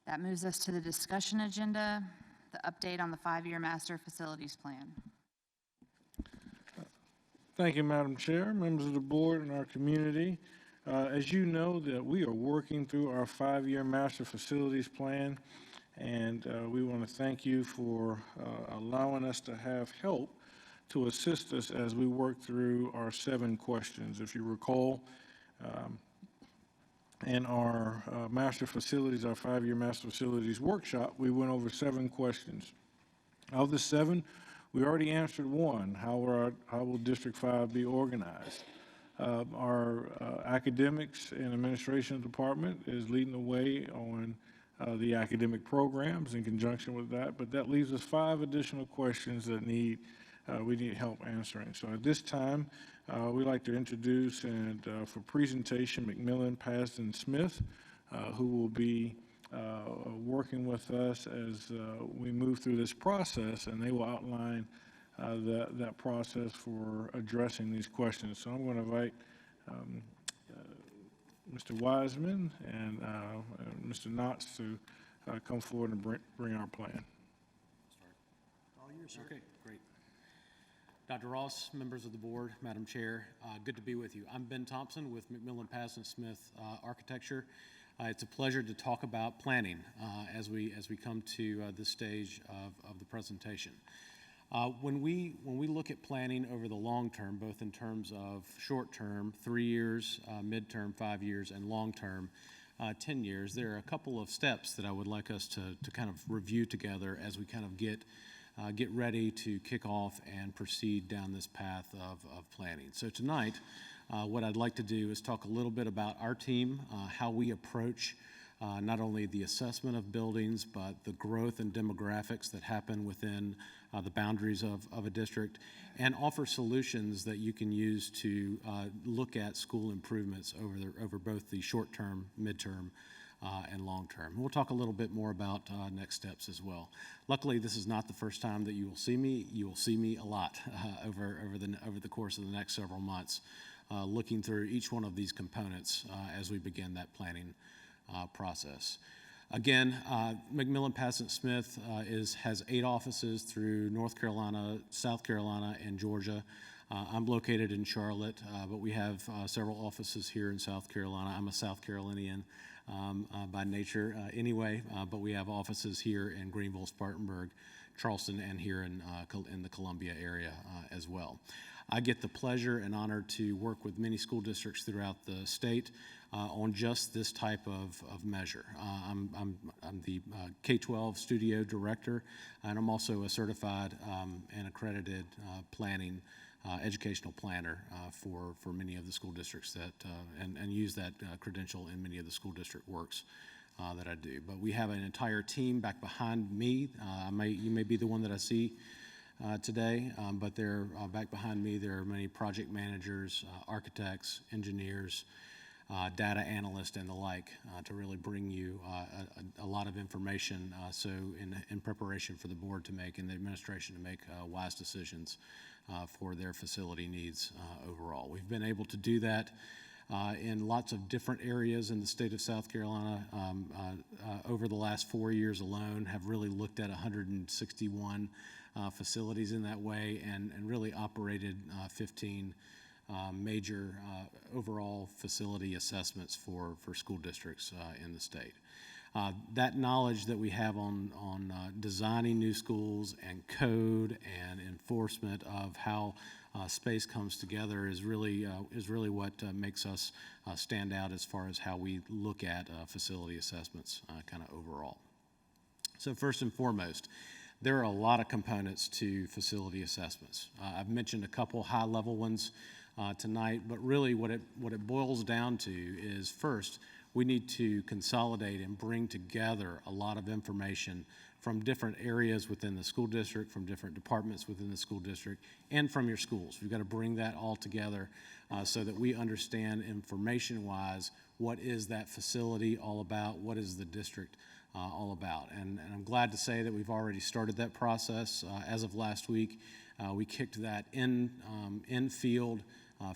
That moves us to the discussion agenda, the update on the 5-year master facilities plan. Thank you, Madam Chair, members of the board, and our community. As you know, that we are working through our 5-year master facilities plan, and we want to thank you for allowing us to have help to assist us as we work through our 7 questions. If you recall, in our master facilities, our 5-year master facilities workshop, we went over 7 questions. Of the 7, we already answered 1, how will District 5 be organized? Our academics and administration department is leading the way on the academic programs in conjunction with that, but that leaves us 5 additional questions that we need help answering. So at this time, we'd like to introduce and for presentation, McMillan, Pasden, Smith, who will be working with us as we move through this process, and they will outline that process for addressing these questions. So I'm going to invite Mr. Wiseman and Mr. Knotts to come forward and bring our plan. All yours, sir. Okay, great. Dr. Ross, members of the board, Madam Chair, good to be with you. I'm Ben Thompson with McMillan, Pasden, Smith Architecture. It's a pleasure to talk about planning as we come to this stage of the presentation. When we look at planning over the long term, both in terms of short term, 3 years, midterm, 5 years, and long term, 10 years, there are a couple of steps that I would like us to kind of review together as we kind of get ready to kick off and proceed down this path of planning. So tonight, what I'd like to do is talk a little bit about our team, how we approach not only the assessment of buildings, but the growth and demographics that happen within the boundaries of a district, and offer solutions that you can use to look at school improvements over both the short term, midterm, and long term. We'll talk a little bit more about next steps as well. Luckily, this is not the first time that you will see me. You will see me a lot over the course of the next several months, looking through each one of these components as we begin that planning process. Again, McMillan, Pasden, Smith has 8 offices through North Carolina, South Carolina, and Georgia. I'm located in Charlotte, but we have several offices here in South Carolina. I'm a South Carolinian by nature anyway, but we have offices here in Greenville, Spartanburg, Charleston, and here in the Columbia area as well. I get the pleasure and honor to work with many school districts throughout the state on just this type of measure. I'm the K-12 studio director, and I'm also a certified and accredited planning educational planner for many of the school districts that and use that credential in many of the school district works that I do. But we have an entire team back behind me. You may be the one that I see today, but they're back behind me. There are many project managers, architects, engineers, data analysts, and the like to really bring you a lot of information so in preparation for the board to make and the administration to make wise decisions for their facility needs overall. We've been able to do that in lots of different areas in the state of South Carolina. Over the last 4 years alone, have really looked at 161 facilities in that way and really operated 15 major overall facility assessments for school districts in the state. That knowledge that we have on designing new schools and code and enforcement of how space comes together is really what makes us stand out as far as how we look at facility assessments kind of overall. So first and foremost, there are a lot of components to facility assessments. I've mentioned a couple high-level ones tonight, but really what it boils down to is, first, we need to consolidate and bring together a lot of information from different areas within the school district, from different departments within the school district, and from your schools. We've got to bring that all together so that we understand information-wise what is that facility all about, what is the district all about. And I'm glad to say that we've already started that process. As of last week, we kicked that in-field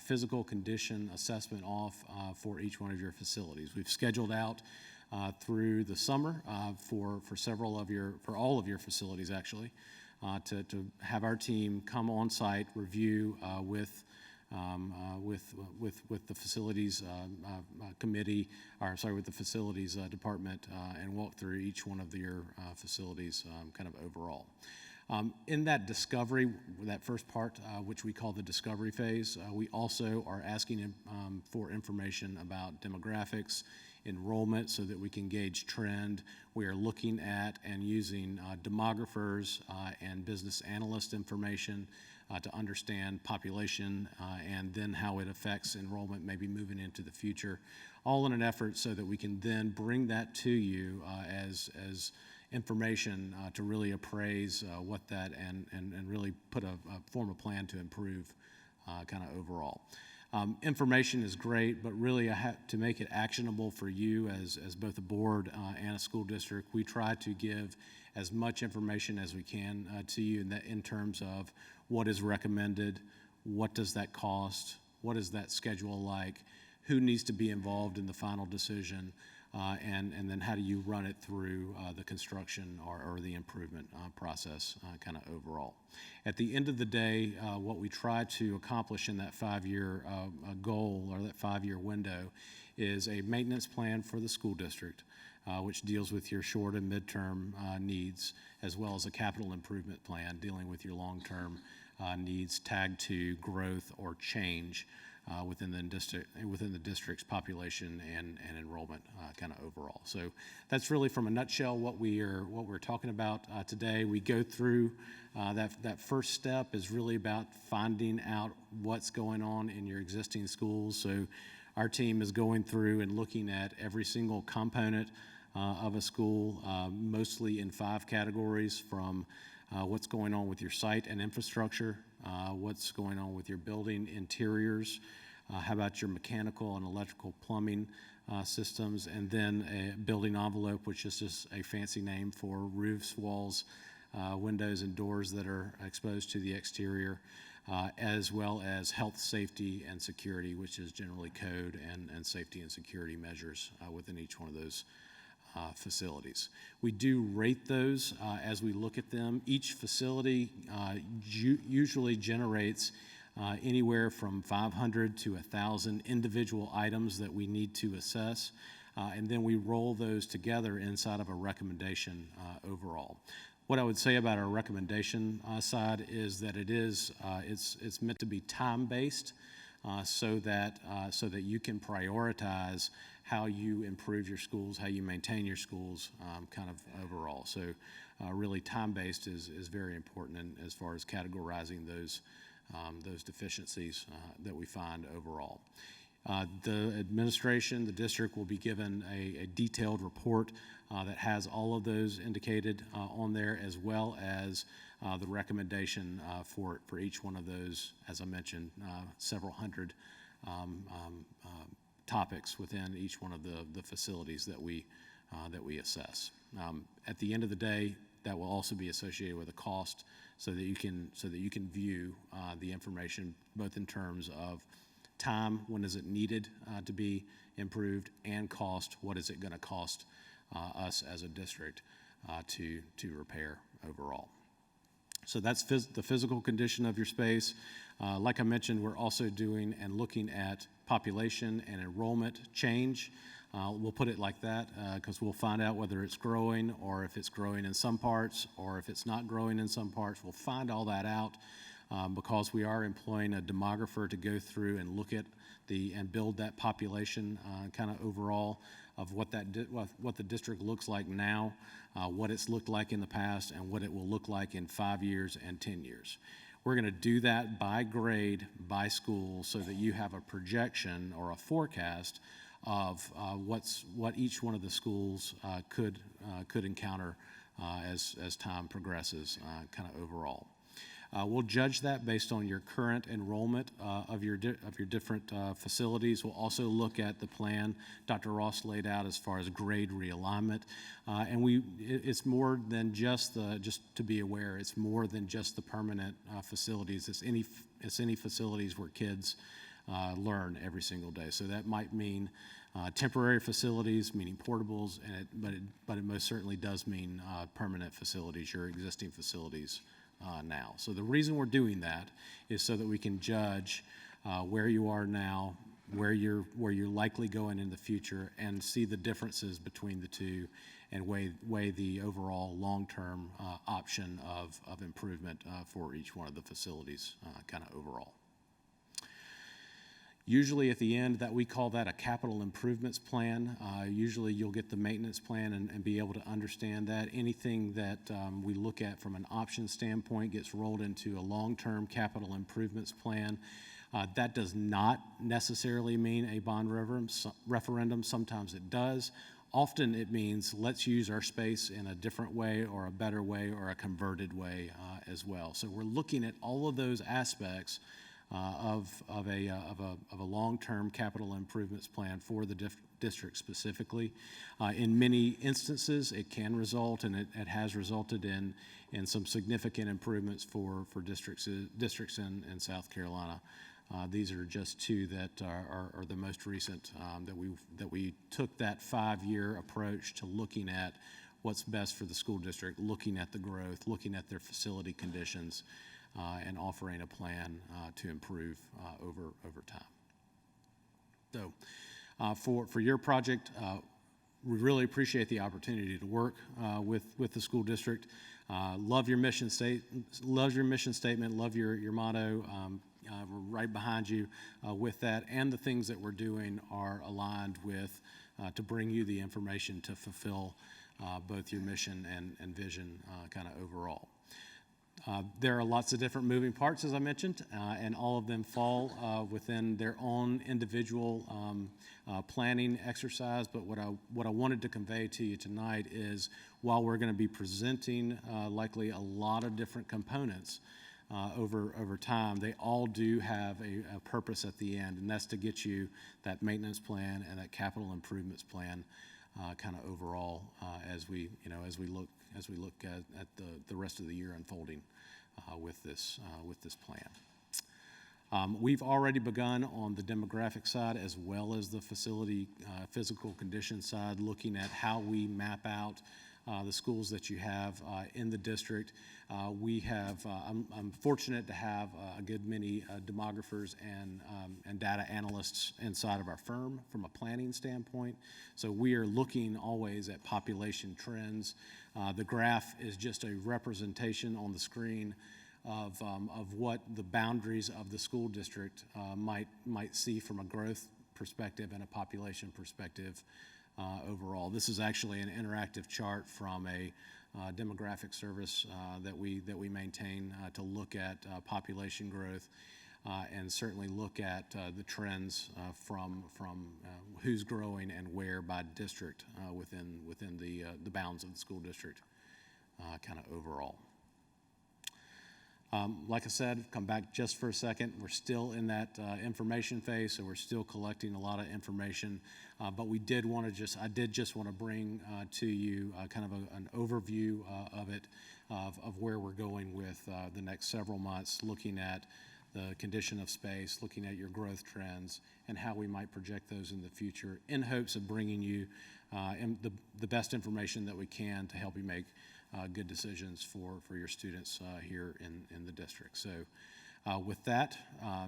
physical condition assessment off for each one of your facilities. We've scheduled out through the summer for all of your facilities, actually, to have our team come on site, review with the facilities committee, or sorry, with the facilities department, and walk through each one of your facilities kind of overall. In that discovery, that first part, which we call the discovery phase, we also are asking for information about demographics, enrollment, so that we can gauge trend. We are looking at and using demographers and business analyst information to understand population and then how it affects enrollment maybe moving into the future, all in an effort so that we can then bring that to you as information to really appraise what that and really put form a plan to improve kind of overall. Information is great, but really to make it actionable for you as both a board and a school district, we try to give as much information as we can to you in terms of what is recommended, what does that cost, what is that schedule like, who needs to be involved in the final decision, and then how do you run it through the construction or the improvement process kind of overall. At the end of the day, what we try to accomplish in that 5-year goal or that 5-year window is a maintenance plan for the school district, which deals with your short and midterm needs, as well as a capital improvement plan dealing with your long-term needs tagged to growth or change within the district's population and enrollment kind of overall. So that's really, from a nutshell, what we're talking about today. We go through that first step is really about finding out what's going on in your existing schools. So our team is going through and looking at every single component of a school, mostly in 5 categories, from what's going on with your site and infrastructure, what's going on with your building interiors, how about your mechanical and electrical plumbing systems, and then a building envelope, which is just a fancy name for roofs, walls, windows, and doors that are exposed to the exterior, as well as health, safety, and security, which is generally code and safety and security measures within each one of those facilities. We do rate those as we look at them. Each facility usually generates anywhere from 500 to 1,000 individual items that we need to assess, and then we roll those together inside of a recommendation overall. What I would say about our recommendation side is that it's meant to be time-based, so that you can prioritize how you improve your schools, how you maintain your schools, kind of overall. So really time-based is very important as far as categorizing those deficiencies that we find overall. The administration, the district, will be given a detailed report that has all of those indicated on there, as well as the recommendation for each one of those, as I mentioned, several hundred topics within each one of the facilities that we assess. At the end of the day, that will also be associated with a cost, so that you can view the information both in terms of time, when is it needed to be improved, and cost, what is it going to cost us as a district to repair overall. So that's the physical condition of your space. Like I mentioned, we're also doing and looking at population and enrollment change. We'll put it like that because we'll find out whether it's growing, or if it's growing in some parts, or if it's not growing in some parts. We'll find all that out because we are employing a demographer to go through and look at and build that population kind of overall of what the district looks like now, what it's looked like in the past, and what it will look like in 5 years and 10 years. We're going to do that by grade, by school, so that you have a projection or a forecast of what each one of the schools could encounter as time progresses, kind of overall. We'll judge that based on your current enrollment of your different facilities. We'll also look at the plan Dr. Ross laid out as far as grade realignment, and it's more than just to be aware, it's more than just the permanent facilities. It's any facilities where kids learn every single day. So that might mean temporary facilities, meaning portables, but it most certainly does mean permanent facilities, your existing facilities now. So the reason we're doing that is so that we can judge where you are now, where you're likely going in the future, and see the differences between the two, and weigh the overall long-term option of improvement for each one of the facilities kind of overall. Usually at the end, that we call that a capital improvements plan. Usually you'll get the maintenance plan and be able to understand that. Anything that we look at from an option standpoint gets rolled into a long-term capital improvements plan. That does not necessarily mean a bond referendum. Sometimes it does. Often it means let's use our space in a different way or a better way or a converted way as well. So we're looking at all of those aspects of a long-term capital improvements plan for the district specifically. In many instances, it can result, and it has resulted in some significant improvements for districts in South Carolina. These are just two that are the most recent that we took that 5-year approach to looking at what's best for the school district, looking at the growth, looking at their facility conditions, and offering a plan to improve over time. So for your project, we really appreciate the opportunity to work with the school district. Love your mission statement, love your motto. We're right behind you with that, and the things that we're doing are aligned with to bring you the information to fulfill both your mission and vision kind of overall. There are lots of different moving parts, as I mentioned, and all of them fall within their own individual planning exercise. But what I wanted to convey to you tonight is, while we're going to be presenting likely a lot of different components over time, they all do have a purpose at the end, and that's to get you that maintenance plan and that capital improvements plan kind of overall as we look at the rest of the year unfolding with this plan. We've already begun on the demographic side as well as the facility physical condition side, looking at how we map out the schools that you have in the district. I'm fortunate to have a good many demographers and data analysts inside of our firm from a planning standpoint. So we are looking always at population trends. The graph is just a representation on the screen of what the boundaries of the school district might see from a growth perspective and a population perspective overall. This is actually an interactive chart from a demographic service that we maintain to look at population growth and certainly look at the trends from who's growing and where by district within the bounds of the school district kind of overall. Like I said, come back just for a second. We're still in that information phase, so we're still collecting a lot of information. But I did just want to bring to you kind of an overview of where we're going with the next several months, looking at the condition of space, looking at your growth trends, and how we might project those in the future, in hopes of bringing you the best information that we can to help you make good decisions for your students here in the district. So with that,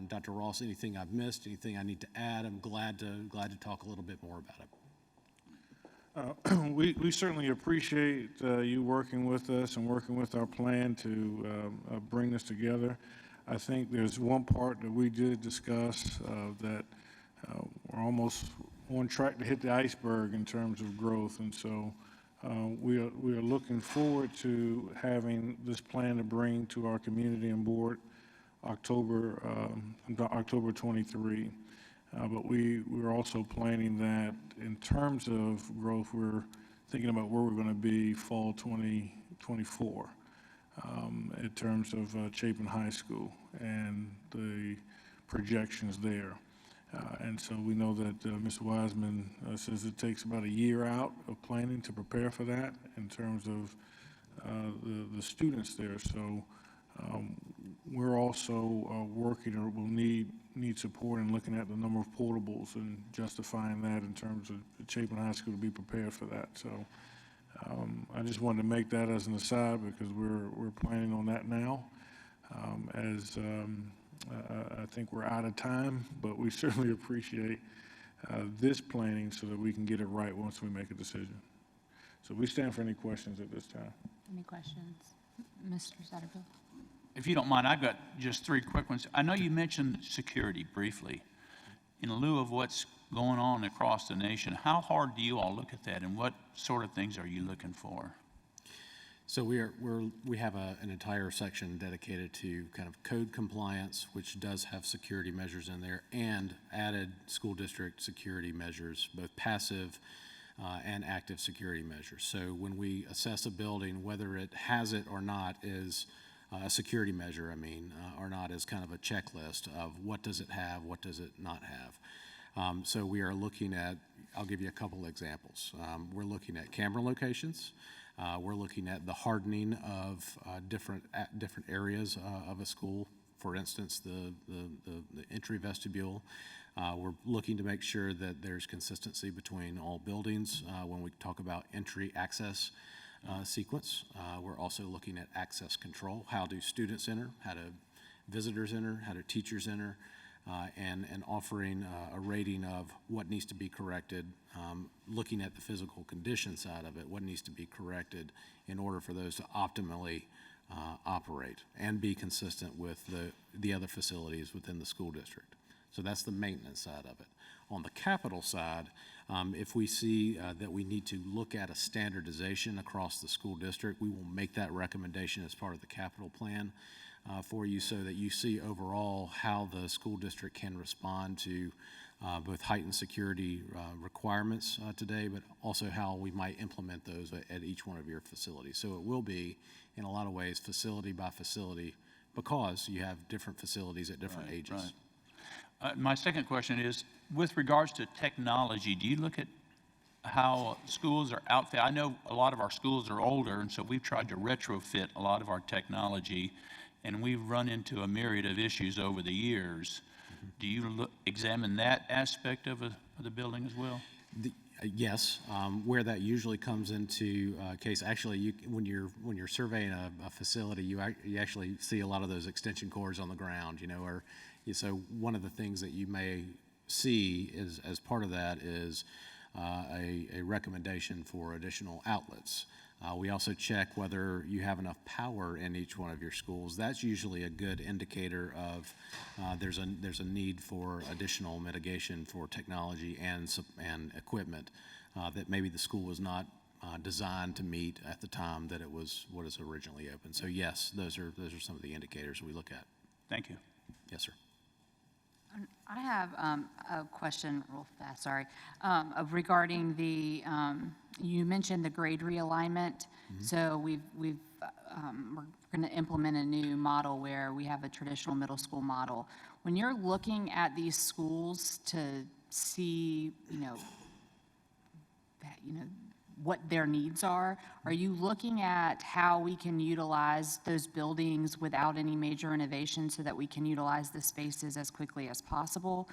Dr. Ross, anything I've missed, anything I need to add, I'm glad to talk a little bit more about it. We certainly appreciate you working with us and working with our plan to bring this together. I think there's one part that we did discuss that we're almost on track to hit the iceberg in terms of growth, and so we are looking forward to having this plan to bring to our community and board October 23. But we're also planning that in terms of growth, we're thinking about where we're going to be fall 2024 in terms of Chapin High School and the projections there. And so we know that Mr. Wiseman says it takes about a year out of planning to prepare for that in terms of the students there. So we're also working or will need support in looking at the number of portables and justifying that in terms of Chapin High School to be prepared for that. So I just wanted to make that as an aside because we're planning on that now. I think we're out of time, but we certainly appreciate this planning so that we can get it right once we make a decision. So we stand for any questions at this time. Any questions? Mr. Satterfield? If you don't mind, I've got just three quick ones. I know you mentioned security briefly. In lieu of what's going on across the nation, how hard do you all look at that, and what sort of things are you looking for? So we have an entire section dedicated to kind of code compliance, which does have security measures in there, and added school district security measures, both passive and active security measures. So when we assess a building, whether it has it or not is a security measure, or not, is kind of a checklist of what does it have, what does it not have. So we are looking at, I'll give you a couple examples. We're looking at camera locations. We're looking at the hardening of different areas of a school. For instance, the entry vestibule. We're looking to make sure that there's consistency between all buildings when we talk about entry access sequence. We're also looking at access control. How do students enter? How do visitors enter? How do teachers enter? And offering a rating of what needs to be corrected, looking at the physical condition side of it, what needs to be corrected in order for those to optimally operate and be consistent with the other facilities within the school district. So that's the maintenance side of it. On the capital side, if we see that we need to look at a standardization across the school district, we will make that recommendation as part of the capital plan for you so that you see overall how the school district can respond to both heightened security requirements today, but also how we might implement those at each one of your facilities. So it will be, in a lot of ways, facility by facility, because you have different facilities at different ages. Right. My second question is, with regards to technology, do you look at how schools are outfitted? I know a lot of our schools are older, and so we've tried to retrofit a lot of our technology, and we've run into a myriad of issues over the years. Do you examine that aspect of the building as well? Yes, where that usually comes into case. Actually, when you're surveying a facility, you actually see a lot of those extension cords on the ground. So one of the things that you may see is, as part of that, is a recommendation for additional outlets. We also check whether you have enough power in each one of your schools. That's usually a good indicator of there's a need for additional mitigation for technology and equipment that maybe the school was not designed to meet at the time that it was what is originally open. So yes, those are some of the indicators we look at. Thank you. Yes, sir. I have a question real fast, sorry, regarding the, you mentioned the grade realignment. So we're going to implement a new model where we have a traditional middle school model. When you're looking at these schools to see, what their needs are you looking at how we can utilize those buildings without any major innovation so that we can utilize the spaces as quickly as possible?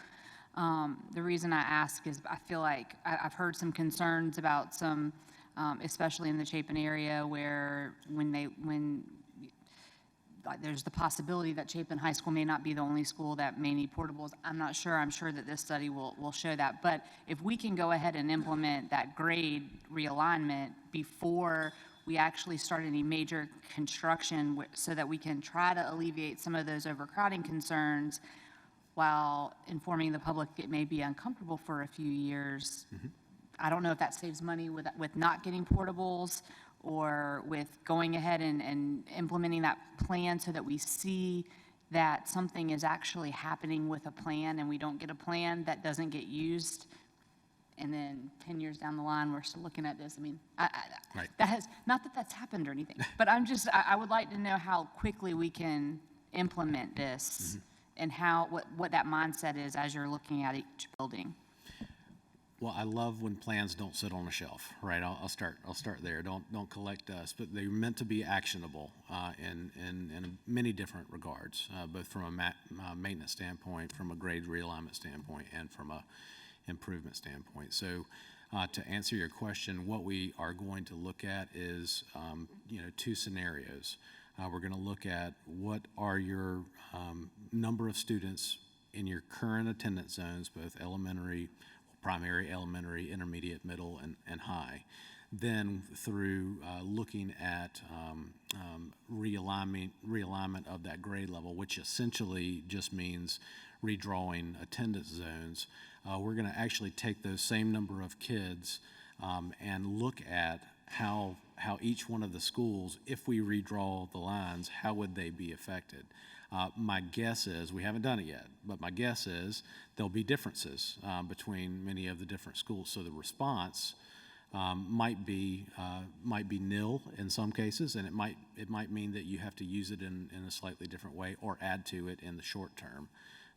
The reason I ask is I feel like I've heard some concerns about some, especially in the Chapin area, where there's the possibility that Chapin High School may not be the only school that may need portables. I'm not sure. I'm sure that this study will show that. But if we can go ahead and implement that grade realignment before we actually start any major construction so that we can try to alleviate some of those overcrowding concerns while informing the public it may be uncomfortable for a few years. I don't know if that saves money with not getting portables or with going ahead and implementing that plan so that we see that something is actually happening with a plan and we don't get a plan that doesn't get used. And then 10 years down the line, we're still looking at this. Right. That has, not that that's happened or anything, but I would like to know how quickly we can implement this and what that mindset is as you're looking at each building. Well, I love when plans don't sit on a shelf, right? I'll start there. Don't collect dust, but they're meant to be actionable in many different regards, both from a maintenance standpoint, from a grade realignment standpoint, and from a improvement standpoint. So, to answer your question, what we are going to look at is, two scenarios. We're going to look at what are your number of students in your current attendance zones, both elementary, primary, elementary, intermediate, middle, and high. Then through looking at realignment of that grade level, which essentially just means redrawing attendance zones, we're going to actually take those same number of kids and look at how each one of the schools, if we redraw the lines, how would they be affected? My guess is, we haven't done it yet, but my guess is there'll be differences between many of the different schools. So the response might be nil in some cases, and it might mean that you have to use it in a slightly different way or add to it in the short term,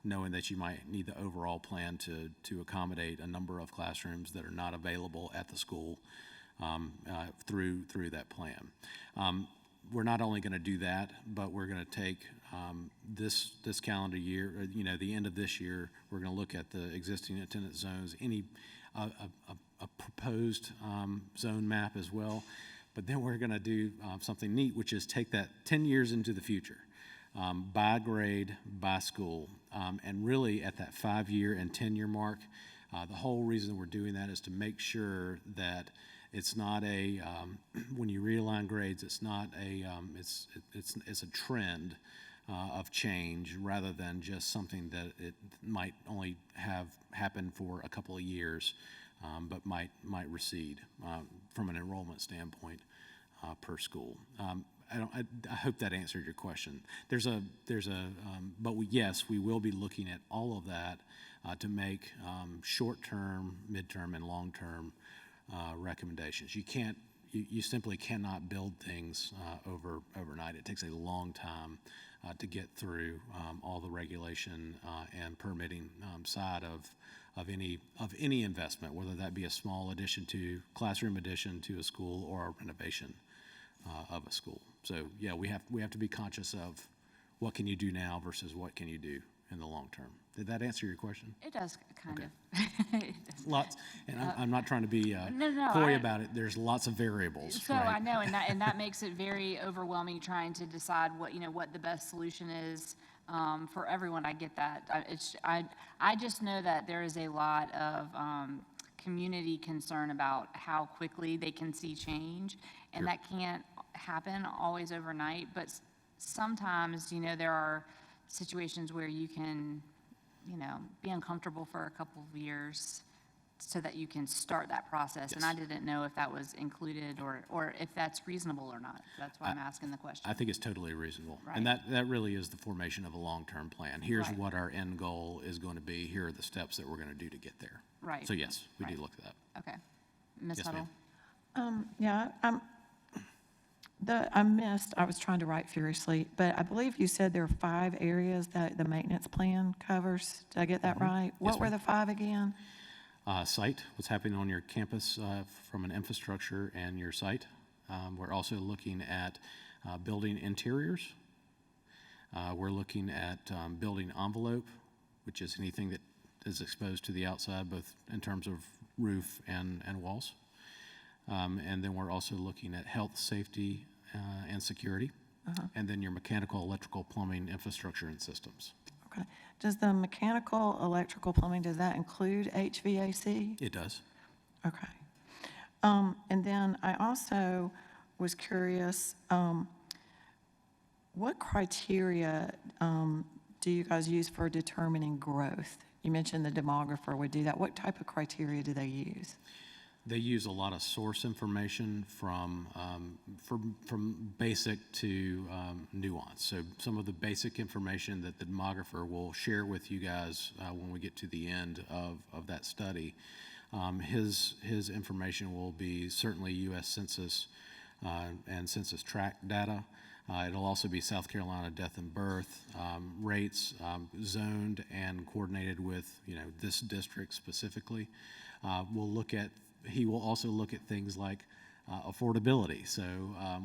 knowing that you might need the overall plan to accommodate a number of classrooms that are not available at the school through that plan. We're not only going to do that, but we're going to take this calendar year, the end of this year, we're going to look at the existing attendance zones, a proposed zone map as well. But then we're going to do something neat, which is take that 10 years into the future, by grade, by school, and really at that 5-year and 10-year mark. The whole reason we're doing that is to make sure that it's not when you realign grades, it's not it's a trend of change rather than just something that it might only have happened for a couple of years, but might recede from an enrollment standpoint per school. I hope that answered your question. But yes, we will be looking at all of that to make short-term, midterm, and long-term recommendations. You simply cannot build things overnight. It takes a long time to get through all the regulation and permitting side of any investment, whether that be a small classroom addition to a school or a renovation of a school. So yeah, we have to be conscious of what can you do now versus what can you do in the long term. Did that answer your question? It does, kind Okay. of. It does. Lots, and I'm not trying to be No, coy about it. There's lots of variables, So right? I know, and that makes it very overwhelming trying to decide what the best solution is for everyone. I get that. I just know that there is a lot of community concern about how quickly they can see change, and that can't happen always overnight. But sometimes, there are situations where you can, be uncomfortable for a couple of years so that you can start that process. And I didn't know if that was included or if that's reasonable or not. That's why I'm asking the question. I think it's totally reasonable. Right. And that really is the formation of a long-term plan. Here's Right. what our end goal is going to be. Here are the steps that we're going to do to get there. Right. So yes, we do Right. look at that. Okay. Ms. Yes, Huddle? ma'am. Yeah, I was trying to write furiously, but I believe you said there are 5 areas that the maintenance plan covers. Did I get that right? What were ma'am. the 5 again? Site, what's happening on your campus from an infrastructure and your site. We're also looking at building interiors. We're looking at building envelope, which is anything that is exposed to the outside, both in terms of roof and walls. And then we're also looking at health, safety, and security. And then your mechanical, electrical, plumbing, infrastructure, and systems. Okay. Does the mechanical, electrical, plumbing, does that include HVAC? It does. Okay. And then I also was curious, what criteria do you guys use for determining growth? You mentioned the demographer would do that. What type of criteria do they use? They use a lot of source information from basic to nuance. So some of the basic information that the demographer will share with you guys when we get to the end of that study, his information will be certainly U.S. Census and Census tract data. It'll also be South Carolina death and birth rates, zoned and coordinated with this district specifically. He will also look at things like affordability. So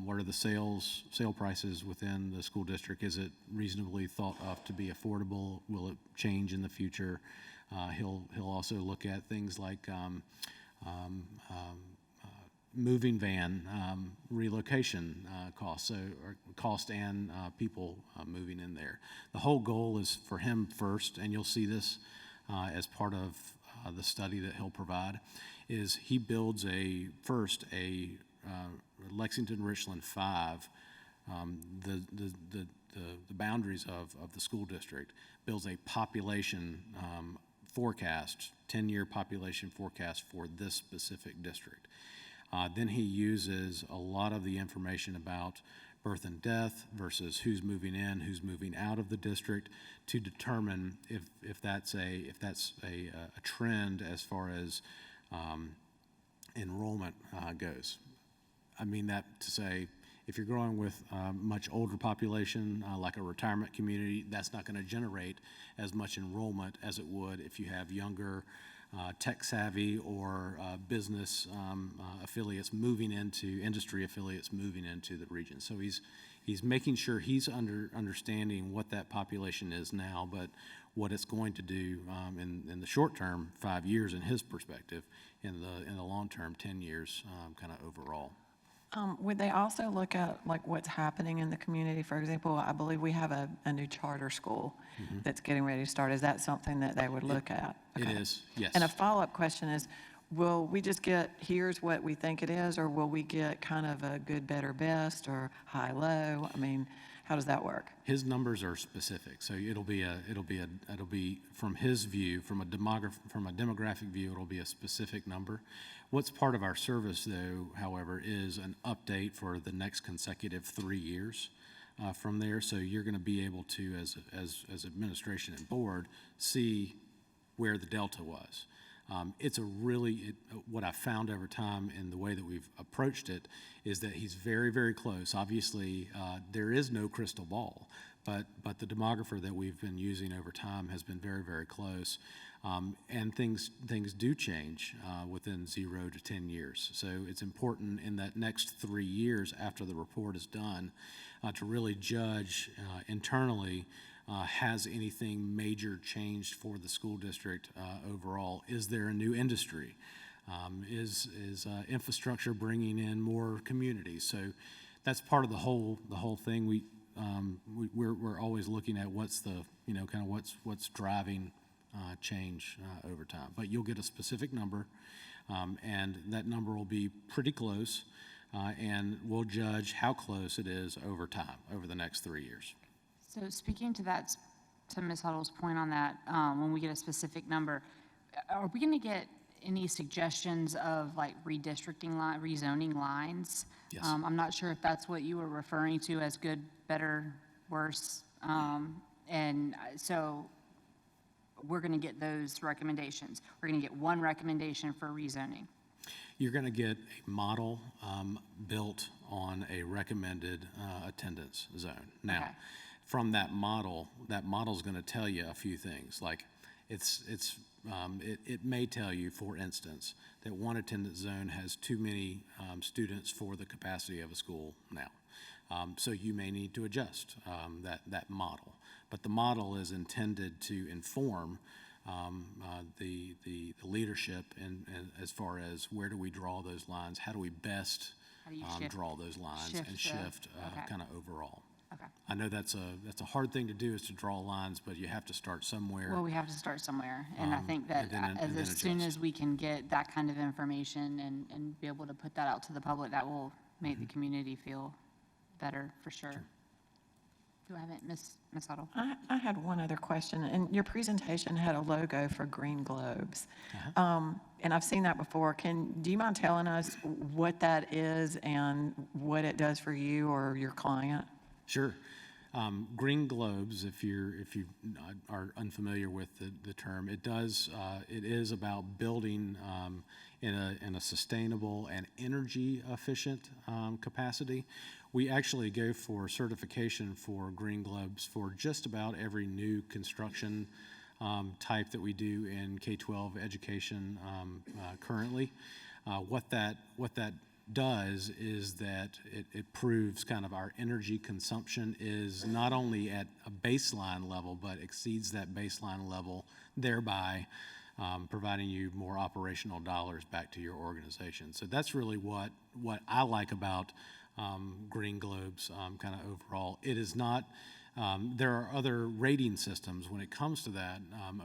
what are the sale prices within the school district? Is it reasonably thought of to be affordable? Will it change in the future? He'll also look at things like moving van relocation costs, or cost and people moving in there. The whole goal is for him first, and you'll see this as part of the study that he'll provide, is he builds a Lexington Richland 5, the boundaries of the school district, builds a population forecast, 10-year population forecast for this specific district. Then he uses a lot of the information about birth and death versus who's moving in, who's moving out of the district, to determine if that's a trend as far as enrollment goes. I mean that to say, if you're growing with much older population, like a retirement community, that's not going to generate as much enrollment as it would if you have younger, tech savvy or business affiliates moving into, industry affiliates moving into the region. So he's making sure he's understanding what that population is now, but what it's going to do in the short term, 5 years in his perspective, in the long term, 10 years kind of overall. Would they also look at like what's happening in the community? For example, I believe we have a new charter school that's getting ready to start. Is that something that they would look at? It Okay. is, yes. And a follow-up question is, will we just get, here's what we think it is, or will we get kind of a good, better, best, or high, low? I mean, how does that work? His numbers are specific, so it'll be from his view, from a demographic view, it'll be a specific number. What's part of our service, though, however, is an update for the next consecutive 3 years from there. So you're going to be able to, as administration and board, see where the delta was. It's what I found over time in the way that we've approached it is that he's very, very close. Obviously, there is no crystal ball, but the demographer that we've been using over time has been very, very close. And things do change within 0 to 10 years. So it's important in that next 3 years after the report is done to really judge internally, has anything major changed for the school district overall? Is there a new industry? Is infrastructure bringing in more communities? So that's part of the whole thing. We're always looking at what's the kind of what's driving change over time. But you'll get a specific number, and that number will be pretty close, and we'll judge how close it is over time, over the next 3 years. So speaking to that, to Ms. Huddle's point on that, when we get a specific number, are we going to get any suggestions of like rezoning lines? Yes. I'm not sure if that's what you were referring to as good, better, worse. And so we're going to get those recommendations. We're going to get one recommendation for rezoning. You're going to get a model built on a recommended attendance zone. Now, Okay. from that model's going to tell you a few things. Like it may tell you, for instance, that one attendance zone has too many students for the capacity of a school now. So you may need to adjust that model. But the model is intended to inform the leadership and as far as where do we draw those lines, how do we best How do you draw those lines and shift okay. kind of overall. Okay. I know that's a hard thing to do, is to draw lines, but you have to start somewhere. Well, we have to start somewhere, and I think that and then as soon adjust. as we can get that kind of information and be able to put that out to the public, that will make the community feel better, for sure. Do I have it, Ms. Huddle? I had one other question. And your presentation had a logo for Green Globes. And I've seen that before. Do you mind telling us what that is and what it does for you or your client? Sure. Green globes, if you are unfamiliar with the term, it is about building in a sustainable and energy efficient capacity. We actually go for certification for green globes for just about every new construction type that we do in K-12 education currently. What that does is that it proves kind of our energy consumption is not only at a baseline level, but exceeds that baseline level, thereby providing you more operational dollars back to your organization. So that's really what I like about Green Globes kind of overall. It is not, there are other rating systems when it comes to that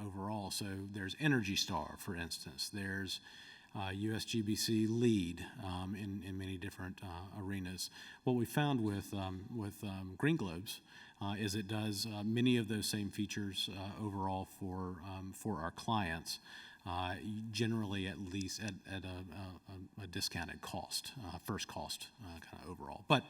overall. So there's Energy Star, for instance. There's USGBC LEED in many different arenas. What we found with Green Globes is it does many of those same features overall for our clients, generally at least at a discounted cost, first cost kind of overall. But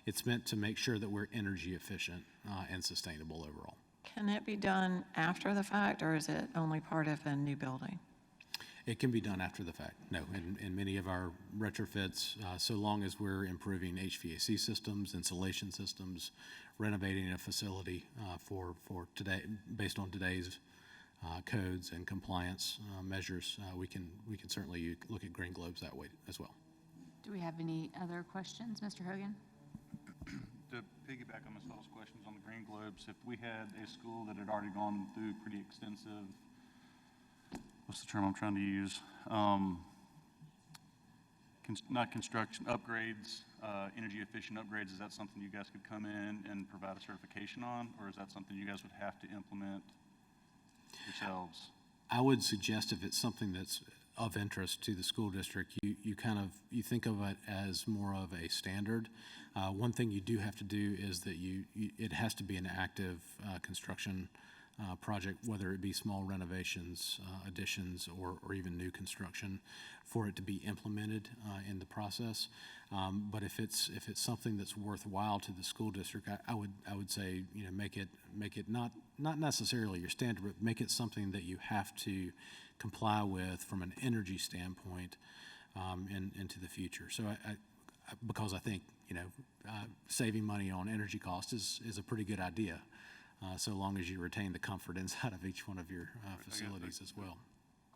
it's meant to make sure that we're energy efficient and sustainable overall. Can it be done after the fact, or is it only part of a new building? It can be done after the fact. No, in many of our retrofits, so long as we're improving HVAC systems, insulation systems, renovating a facility for today, based on today's codes and compliance measures, we can certainly look at Green Globes that way as well. Do we have any other questions, Mr. Hogan? To piggyback on Ms. Hall's questions on the Green Globes, if we had a school that had already gone through pretty extensive, what's the term I'm trying to use? Not construction, upgrades, energy efficient upgrades, is that something you guys could come in and provide a certification on, or is that something you guys would have to implement yourselves? I would suggest if it's something that's of interest to the school district, you think of it as more of a standard. One thing you do have to do is that it has to be an active construction project, whether it be small renovations, additions, or even new construction, for it to be implemented in the process. But if it's something that's worthwhile to the school district, I would say, make it not necessarily your standard, but make it something that you have to comply with from an energy standpoint into the future. So because I think saving money on energy costs is a pretty good idea. So long as you retain the comfort inside of each one of your facilities as well.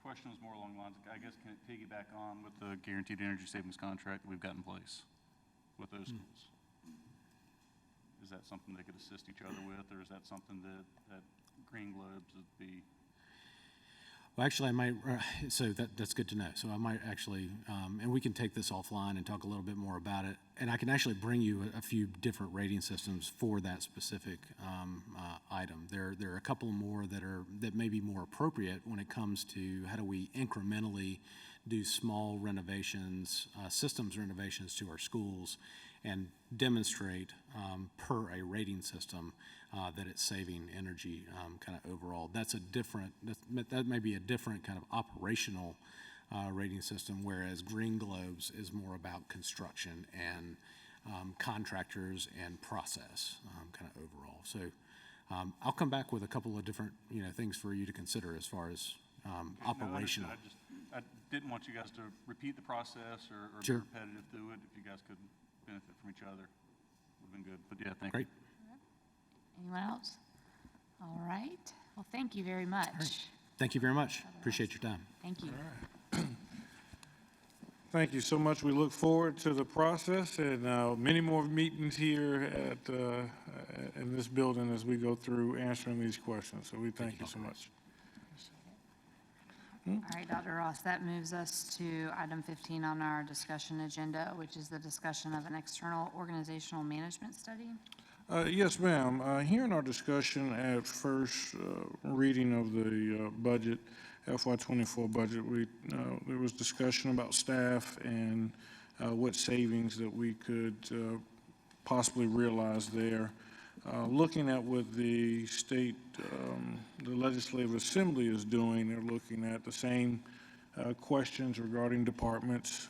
Question is more along the lines, I guess, can it piggyback on with the guaranteed energy savings contract that we've got in place with those schools? Is that something they could assist each other with, or is that something that Green Globes would be? Well, actually, I might, so that's good to know. So I might actually, and we can take this offline and talk a little bit more about it. And I can actually bring you a few different rating systems for that specific item. There are a couple more that may be more appropriate when it comes to how do we incrementally do small renovations, systems renovations to our schools, and demonstrate per a rating system that it's saving energy kind of overall. That may be a different kind of operational rating system, whereas Green Globes is more about construction and contractors and process kind of overall. So I'll come back with a couple of different things for you to consider as far as operational. No, I didn't want you guys to repeat the process or Sure. be repetitive through it. If you guys could benefit from each other, would have been good. But yeah, thank you. Great. Anyone else? All right. Well, thank you very much. Thank you very much. Appreciate your time. Thank you. Thank you so much. We look forward to the process and many more meetings here in this building as we go through answering these questions. So we thank you so much. All right, Dr. Ross, that moves us to item 15 on our discussion agenda, which is the discussion of an external organizational management study. Yes, ma'am. Here in our discussion at first reading of the budget, FY24 budget, there was discussion about staff and what savings that we could possibly realize there. Looking at what the state, the Legislative Assembly is doing, they're looking at the same questions regarding departments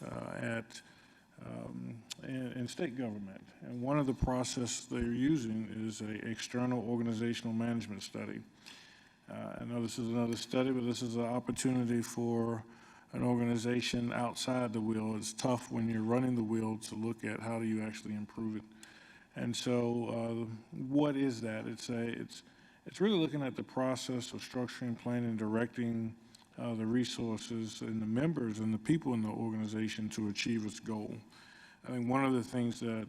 in state government. And one of the process they're using is an external organizational management study. I know this is another study, but this is an opportunity for an organization outside the wheel. It's tough when you're running the wheel to look at how do you actually improve it. And so what is that? it's really looking at the process of structuring, planning, and directing the resources and the members and the people in the organization to achieve its goal. I think one of the things that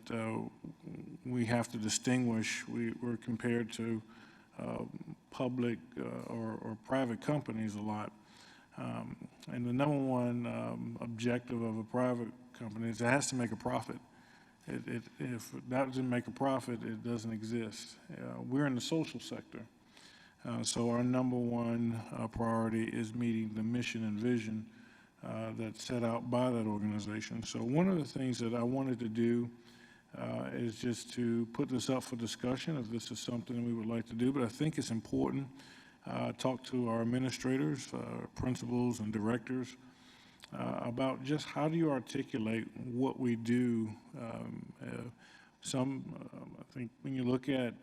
we have to distinguish, we're compared to public or private companies a lot. And the number one objective of a private company is it has to make a profit. If that doesn't make a profit, it doesn't exist. We're in the social sector. So our number one priority is meeting the mission and vision that's set out by that organization. So one of the things that I wanted to do is just to put this up for discussion if this is something we would like to do, but I think it's important. Talk to our administrators, principals, and directors about just how do you articulate what we do. I think when you look at,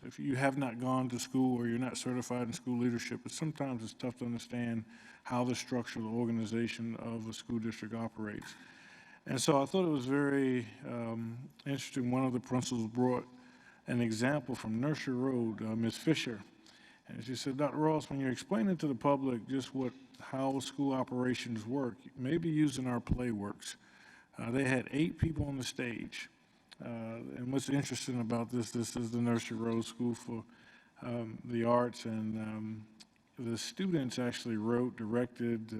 if you have not gone to school or you're not certified in school leadership, sometimes it's tough to understand how the structure of the organization of a school district operates. And so I thought it was very interesting. One of the principals brought an example from Nursery Road, Ms. Fisher. And she said, Dr. Ross, when you're explaining to the public just how school operations work, maybe using our PlayWorks. They had 8 people on the stage. And what's interesting about this is the Nursery Road School for the Arts, and the students actually wrote, directed,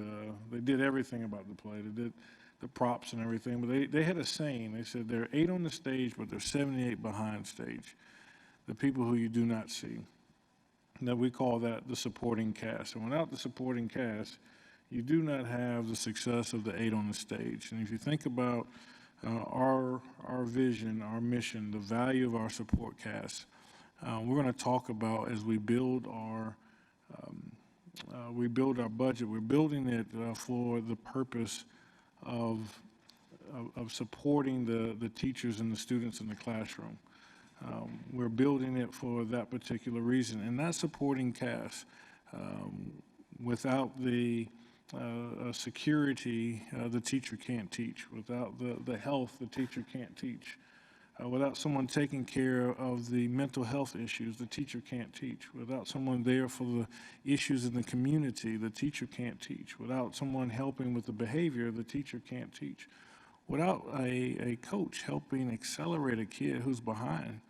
they did everything about the play. They did the props and everything, but they had a saying. They said there are 8 on the stage, but there's 78 behind stage, the people who you do not see. Now, we call that the supporting cast. And without the supporting cast, you do not have the success of the 8 on the stage. And if you think about our vision, our mission, the value of our support cast, we're going to talk about as we build our budget. We're building it for the purpose of supporting the teachers and the students in the classroom. We're building it for that particular reason. And that supporting cast, without the security, the teacher can't teach. Without the health, the teacher can't teach. Without someone taking care of the mental health issues, the teacher can't teach. Without someone there for the issues in the community, the teacher can't teach. Without someone helping with the behavior, the teacher can't teach. Without a coach helping accelerate a kid who's behind,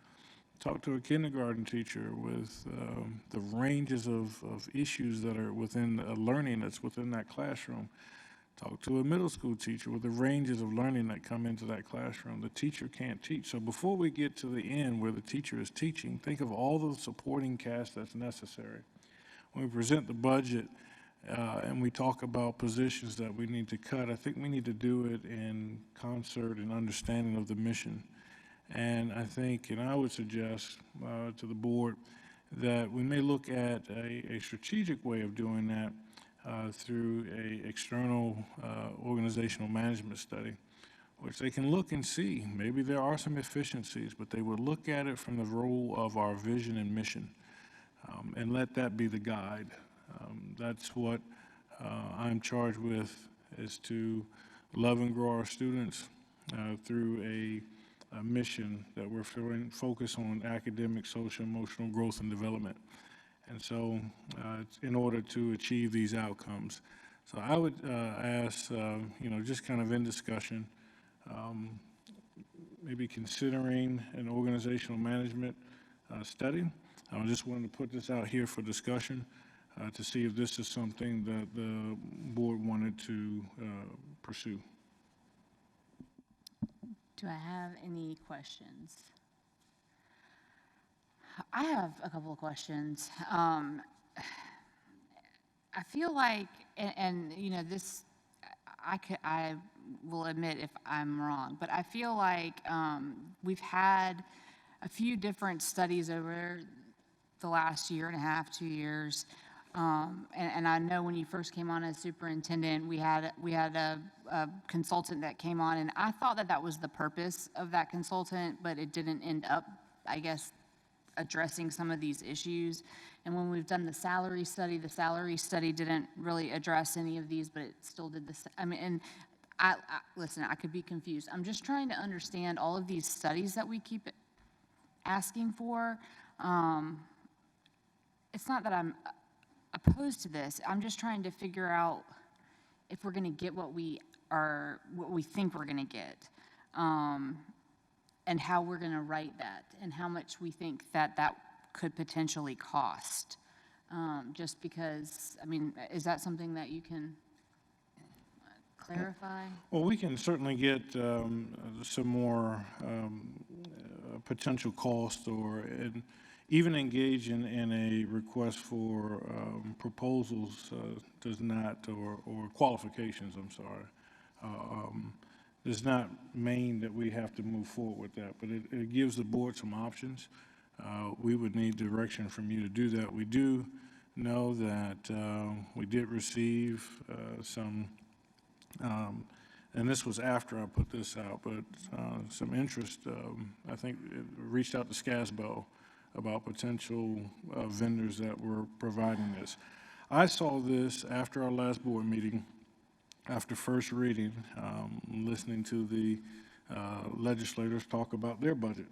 talk to a kindergarten teacher with the ranges of issues that are within learning that's within that classroom. Talk to a middle school teacher with the ranges of learning that come into that classroom. The teacher can't teach. So before we get to the end where the teacher is teaching, think of all the supporting cast that's necessary. When we present the budget and we talk about positions that we need to cut, I think we need to do it in concert and understanding of the mission. And I think, and I would suggest to the board that we may look at a strategic way of doing that through a external organizational management study, which they can look and see. Maybe there are some efficiencies, but they would look at it from the role of our vision and mission and let that be the guide. That's what I'm charged with, is to love and grow our students through a mission that we're focused on academic, social, emotional growth and development. And so in order to achieve these outcomes. So I would ask, just kind of in discussion, maybe considering an organizational management study. I just wanted to put this out here for discussion to see if this is something that the board wanted to pursue. Do I have any questions? I have a couple of questions. I feel like, this, I will admit if I'm wrong, but I feel like we've had a few different studies over the last year and a half, 2 years. And I know when you first came on as superintendent, we had a consultant that came on, and I thought that was the purpose of that consultant, but it didn't end up, I guess, addressing some of these issues. And when we've done the salary study didn't really address any of these, but it still did this. I mean, and listen, I could be confused. I'm just trying to understand all of these studies that we keep asking for. it's not that I'm opposed to this. I'm just trying to figure out if we're going to get what we think we're going to get, and how we're going to write that, and how much we think that could potentially cost. Just because, I mean, is that something that you can clarify? Well, we can certainly get some more potential cost and even engage in a request for proposals does not, or qualifications, I'm sorry, does not mean that we have to move forward with that, but it gives the board some options. We would need direction from you to do that. We do know that we did receive some, and this was after I put this out, but some interest, I think it reached out to SCASBO about potential vendors that were providing this. I saw this after our last board meeting, after first reading, listening to the legislators talk about their budget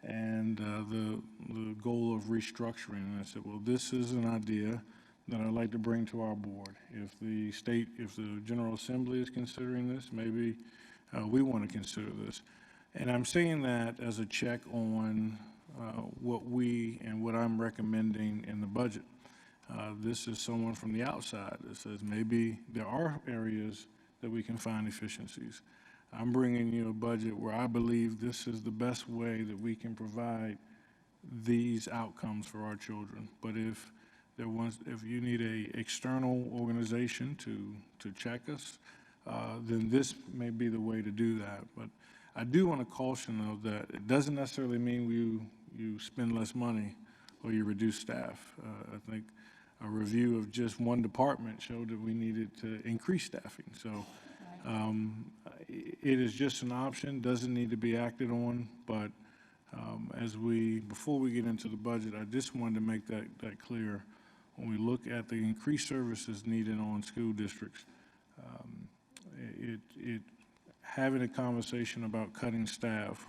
and the goal of restructuring. And I said, well, this is an idea that I'd like to bring to our board. If the General Assembly is considering this, maybe we want to consider this. And I'm saying that as a check on what I'm recommending in the budget. This is someone from the outside that says maybe there are areas that we can find efficiencies. I'm bringing you a budget where I believe this is the best way that we can provide these outcomes for our children. But if you need a external organization to check us, then this may be the way to do that. But I do want to caution, though, that it doesn't necessarily mean you spend less money or you reduce staff. I think a review of just one department showed that we needed to increase staffing. So it is just an option, doesn't need to be acted on, but before we get into the budget, I just wanted to make that clear. When we look at the increased services needed on school districts, having a conversation about cutting staff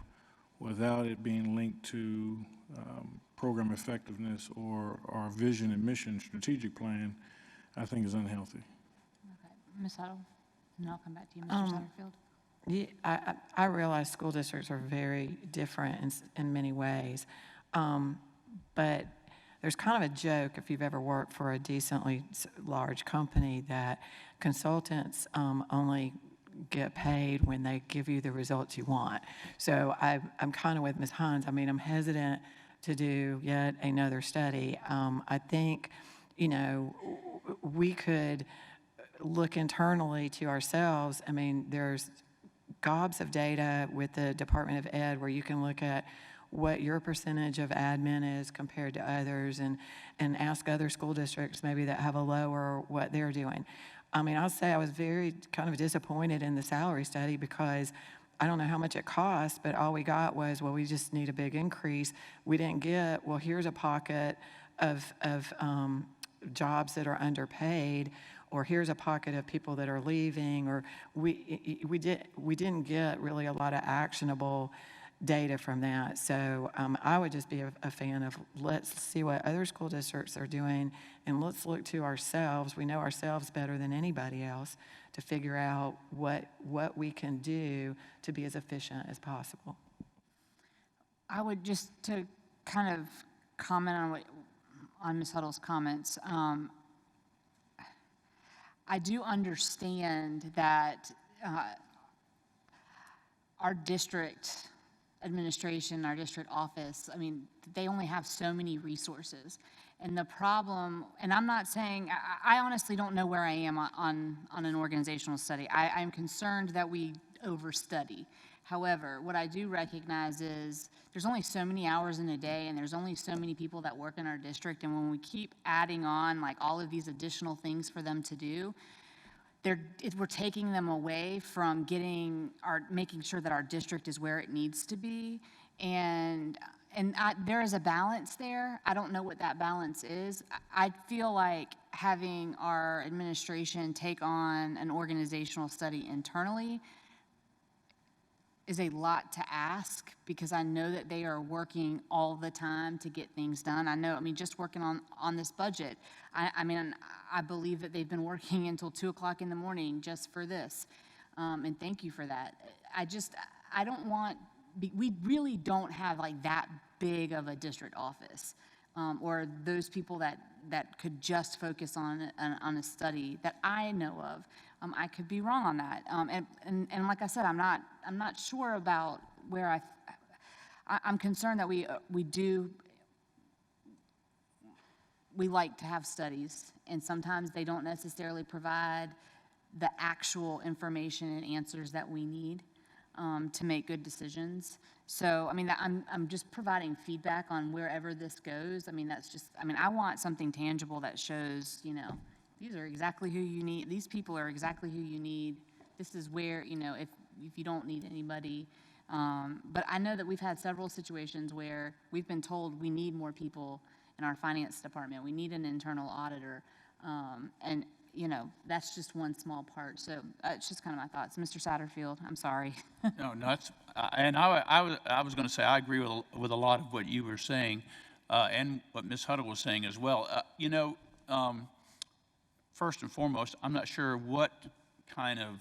without it being linked to program effectiveness or our vision and mission strategic plan, I think is unhealthy. Okay, Ms. Huddle, and I'll come back to you, Mr. Satterfield. Yeah, I realize school districts are very different in many ways, but there's kind of a joke, if you've ever worked for a decently large company, that consultants only get paid when they give you the results you want. So I'm kind of with Ms. Hines. I mean, I'm hesitant to do yet another study. I think, we could look internally to ourselves. I mean, there's gobs of data with the Department of Ed where you can look at what your percentage of admin is compared to others and ask other school districts maybe that have a lower what they're doing. I mean, I'll say I was very kind of disappointed in the salary study because I don't know how much it costs, but all we got was, well, we just need a big increase. We didn't get, well, here's a pocket of jobs that are underpaid, or here's a pocket of people that are leaving, or we didn't get really a lot of actionable data from that. So I would just be a fan of let's see what other school districts are doing, and let's look to ourselves. We know ourselves better than anybody else to figure out what we can do to be as efficient as possible. I would just to kind of comment on Ms. Huddle's comments. I do understand that our district administration, our district office, I mean, they only have so many resources. And the problem, and I'm not saying, I honestly don't know where I am on an organizational study. I'm concerned that we overstudy. However, what I do recognize is there's only so many hours in a day, and there's only so many people that work in our district, and when we keep adding on like all of these additional things for them to do, we're taking them away from making sure that our district is where it needs to be. And there is a balance there. I don't know what that balance is. I feel like having our administration take on an organizational study internally is a lot to ask, because I know that they are working all the time to get things done. I mean, just working on this budget, I mean, I believe that they've been working until 2 o'clock in the morning just for this. And thank you for that. I don't want, we really don't have like that big of a district office, or those people that could just focus on a study that I know of. I could be wrong on that. And like I said, I'm not sure about where I'm concerned that we like to have studies, and sometimes they don't necessarily provide the actual information and answers that we need to make good decisions. So, I mean, I'm just providing feedback on wherever this goes. I mean, I want something tangible that shows, these are exactly who you need. These people are exactly who you need. This is where, if you don't need anybody. But I know that we've had several situations where we've been told we need more people in our finance department. We need an internal auditor. And, that's just one small part. So it's just kind of my thoughts. Mr. Satterfield, I'm sorry. No, that's, and I was going to say, I agree with a lot of what you were saying, and what Ms. Huddle was saying as well. First and foremost, I'm not sure what kind of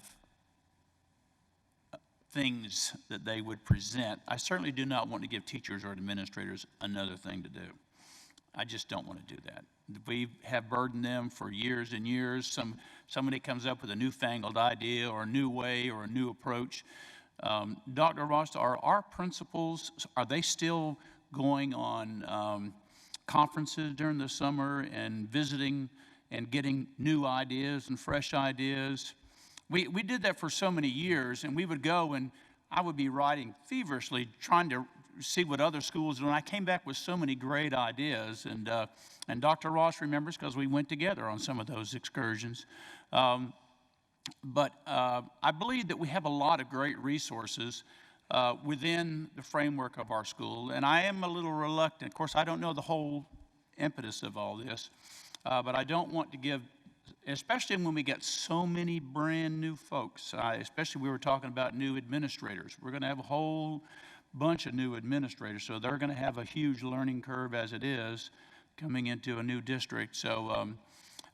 things that they would present. I certainly do not want to give teachers or administrators another thing to do. I just don't want to do that. We have burdened them for years and years. Somebody comes up with a newfangled idea or a new way or a new approach. Dr. Ross, are our principals, are they still going on conferences during the summer and visiting and getting new ideas and fresh ideas? We did that for so many years, and we would go, and I would be writing feverishly trying to see what other schools do. And I came back with so many great ideas, and Dr. Ross remembers because we went together on some of those excursions. But I believe that we have a lot of great resources within the framework of our school, and I am a little reluctant. Of course, I don't know the whole impetus of all this, but I don't want to give, especially when we get so many brand new folks, especially we were talking about new administrators. We're going to have a whole bunch of new administrators, so they're going to have a huge learning curve as it is coming into a new district. So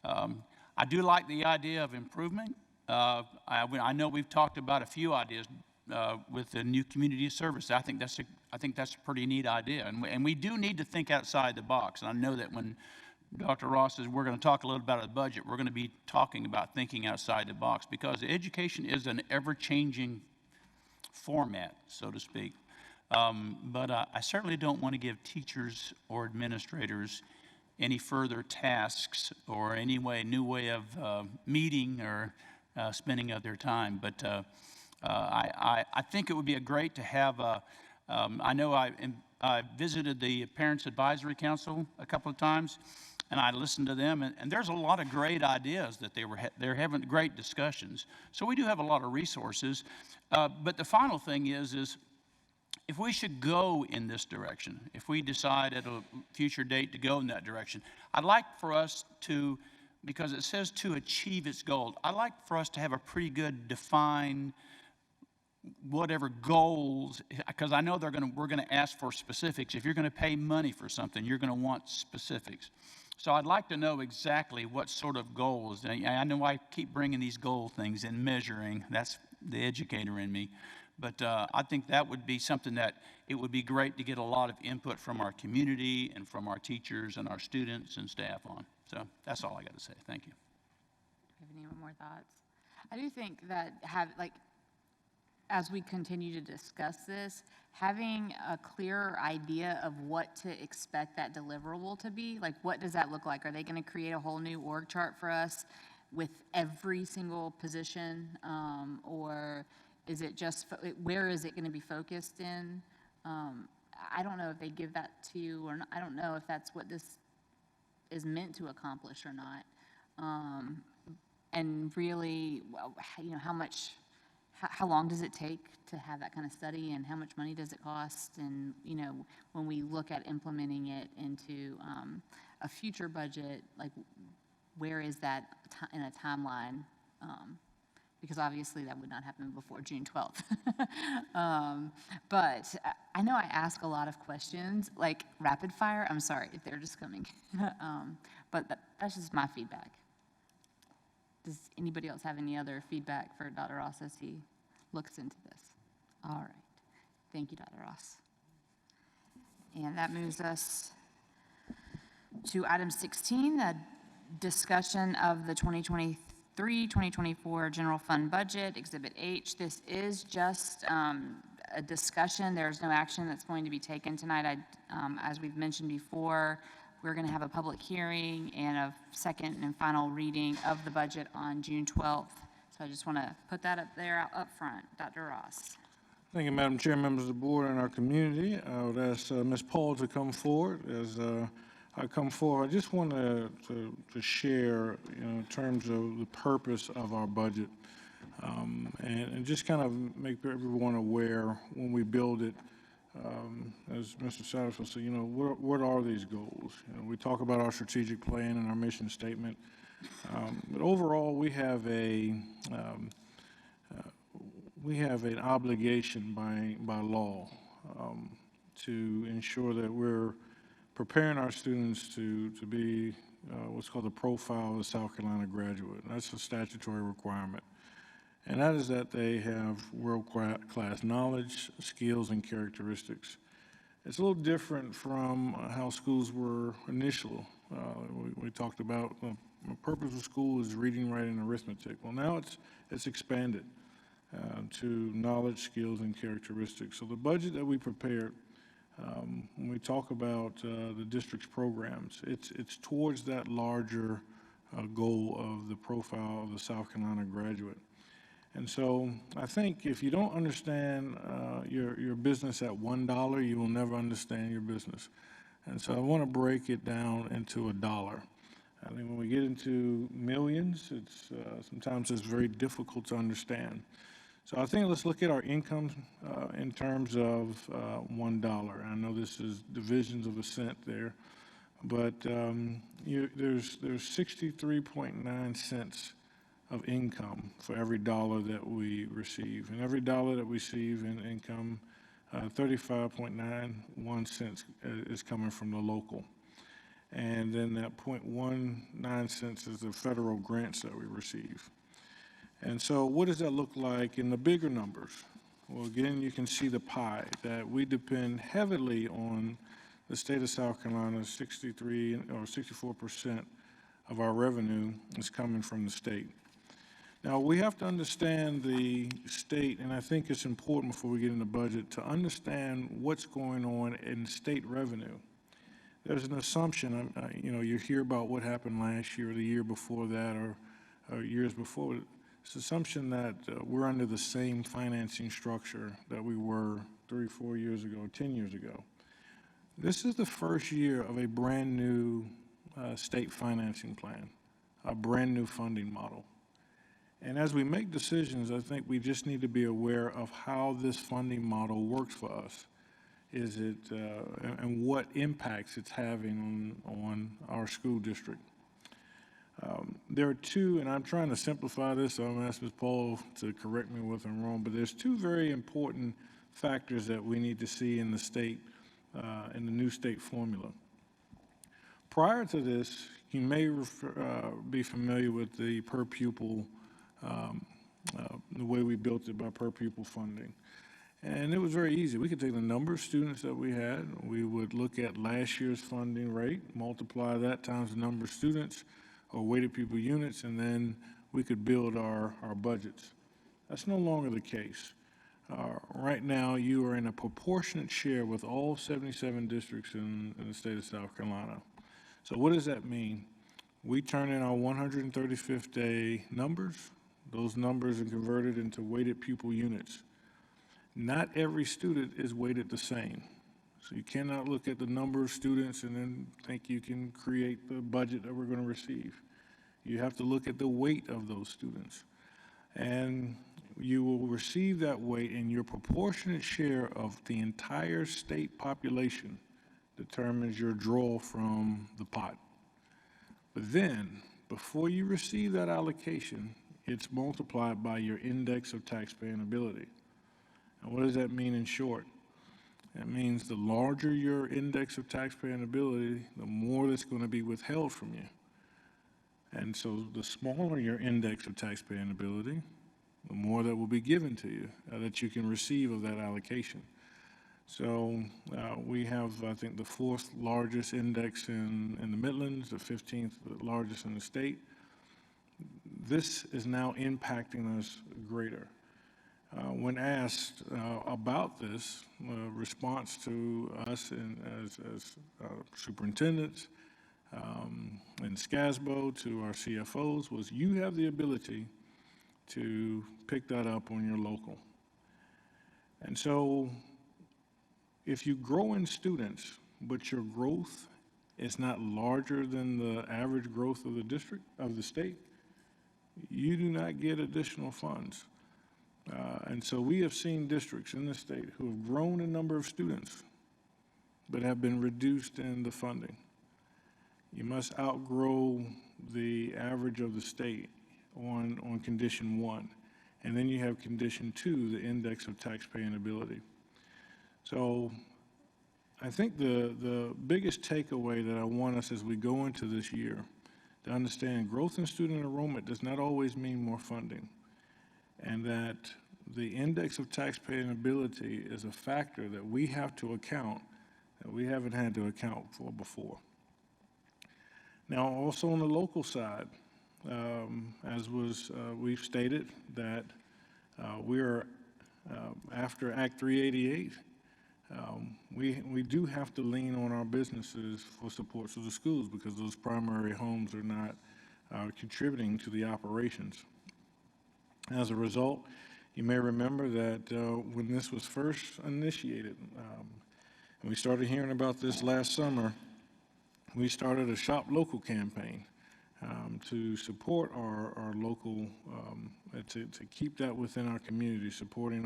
I do like the idea of improvement. I know we've talked about a few ideas with the new community service. I think that's a pretty neat idea, and we do need to think outside the box. And I know that when Dr. Ross says we're going to talk a little about the budget, we're going to be talking about thinking outside the box, because education is an ever-changing format, so to speak. But I certainly don't want to give teachers or administrators any further tasks or any new way of meeting or spending of their time. But I think it would be great to have I know I visited the Parents Advisory Council a couple of times, and I listened to them, and there's a lot of great ideas that they're having great discussions. So we do have a lot of resources. But the final thing is if we should go in this direction, if we decide at a future date to go in that direction, I'd like for us to, because it says to achieve its goal, I'd like for us to have a pretty good defined whatever goals, because I know we're going to ask for specifics. If you're going to pay money for something, you're going to want specifics. So I'd like to know exactly what sort of goals. I know I keep bringing these goal things and measuring. That's the educator in me. But I think that would be something that it would be great to get a lot of input from our community and from our teachers and our students and staff on. So that's all I got to say. Thank you. Do you have any more thoughts? I do think that as we continue to discuss this, having a clearer idea of what to expect that deliverable to be, like what does that look like? Are they going to create a whole new org chart for us with every single position, or is it just, where is it going to be focused in? I don't know if they give that to you, or not. I don't know if that's what this is meant to accomplish or not. And really, how long does it take to have that kind of study, and how much money does it cost? And, when we look at implementing it into a future budget, like where is that in a timeline? because obviously that would not happen before June 12th. But I know I ask a lot of questions, like rapid fire. I'm sorry if they're just coming. But that's just my feedback. Does anybody else have any other feedback for Dr. Ross as he looks into this? All right. Thank you, Dr. Ross. And that moves us to item 16, a discussion of the 2023-2024 general fund budget, Exhibit H. This is just a discussion. There's no action that's going to be taken tonight. As we've mentioned before, we're going to have a public hearing and a second and final reading of the budget on June 12th. So I just want to put that up there up front. Dr. Ross. Thank you, Madam Chair, members of the board and our community. I would ask Ms. Paul to come forward. As I come forward, I just want to share, in terms of the purpose of our budget, and just kind of make everyone aware when we build it. As Mr. Satterfield said, what are these goals? We talk about our strategic plan and our mission statement, but overall, we have an obligation by law to ensure that we're preparing our students to be what's called the profile of a South Carolina graduate. That's a statutory requirement. And that is that they have world-class knowledge, skills, and characteristics. It's a little different from how schools were initial. We talked about the purpose of school is reading, writing, and arithmetic. Well, now it's expanded to knowledge, skills, and characteristics. So the budget that we prepared, when we talk about the district's programs, it's towards that larger goal of the profile of the South Carolina graduate. And so I think if you don't understand your business at $1, you will never understand your business. And so I want to break it down into a dollar. I think when we get into millions, sometimes it's very difficult to understand. So I think let's look at our income in terms of $1. I know this is divisions of a cent there, but there's 63.9 cents of income for every dollar that we receive. And every dollar that we receive in income, 35.91 cents is coming from the local. And then that 0.19 cents is the federal grants that we receive. And so what does that look like in the bigger numbers? Well, again, you can see the pie that we depend heavily on the state of South Carolina. 63 or 64% of our revenue is coming from the state. Now, we have to understand the state, and I think it's important before we get into budget to understand what's going on in state revenue. There's an assumption, you hear about what happened last year or the year before that or years before. It's an assumption that we're under the same financing structure that we were 3, 4 years ago, 10 years ago. This is the first year of a brand new state financing plan, a brand new funding model. And as we make decisions, I think we just need to be aware of how this funding model works for us. And what impacts it's having on our school district. There are two, and I'm trying to simplify this, so I'm going to ask Ms. Paul to correct me if I'm wrong, but there's two very important factors that we need to see in the state, in the new state formula. Prior to this, you may be familiar with the per pupil, the way we built it by per pupil funding. And it was very easy. We could take the number of students that we had, we would look at last year's funding rate, multiply that times the number of students or weighted pupil units, and then we could build our budgets. That's no longer the case. Right now, you are in a proportionate share with all 77 districts in the state of South Carolina. So what does that mean? We turn in our 135th day numbers. Those numbers are converted into weighted pupil units. Not every student is weighted the same. So you cannot look at the number of students and then think you can create the budget that we're going to receive. You have to look at the weight of those students. And you will receive that weight, and your proportionate share of the entire state population determines your draw from the pot. But then, before you receive that allocation, It's multiplied by your index of taxpaying ability. And what does that mean in short? That means the larger your index of taxpaying ability, the more that's going to be withheld from you. And so the smaller your index of taxpaying ability, the more that will be given to you, that you can receive of that allocation. So we have, I think, the 4th largest index in the Midlands, the 15th largest in the state. This is now impacting us greater. When asked about this, response to us as superintendents and SCASBO, to our CFOs, was you have the ability to pick that up on your local. And so if you grow in students, but your growth is not larger than the average growth of the district, of the state, you do not get additional funds. And so we have seen districts in the state who have grown in number of students, but have been reduced in the funding. You must outgrow the average of the state on condition 1. And then you have condition 2, the index of taxpaying ability. So I think the biggest takeaway that I want us as we go into this year to understand growth in student enrollment does not always mean more funding, and that the index of taxpaying ability is a factor that we have to account that we haven't had to account for before. Now, also on the local side, as we've stated, that we're after Act 388, we do have to lean on our businesses for supports of the schools because those primary homes are not contributing to the operations. As a result, you may remember that when this was first initiated, and we started hearing about this last summer, we started a Shop Local campaign to support our local, to keep that within our community, supporting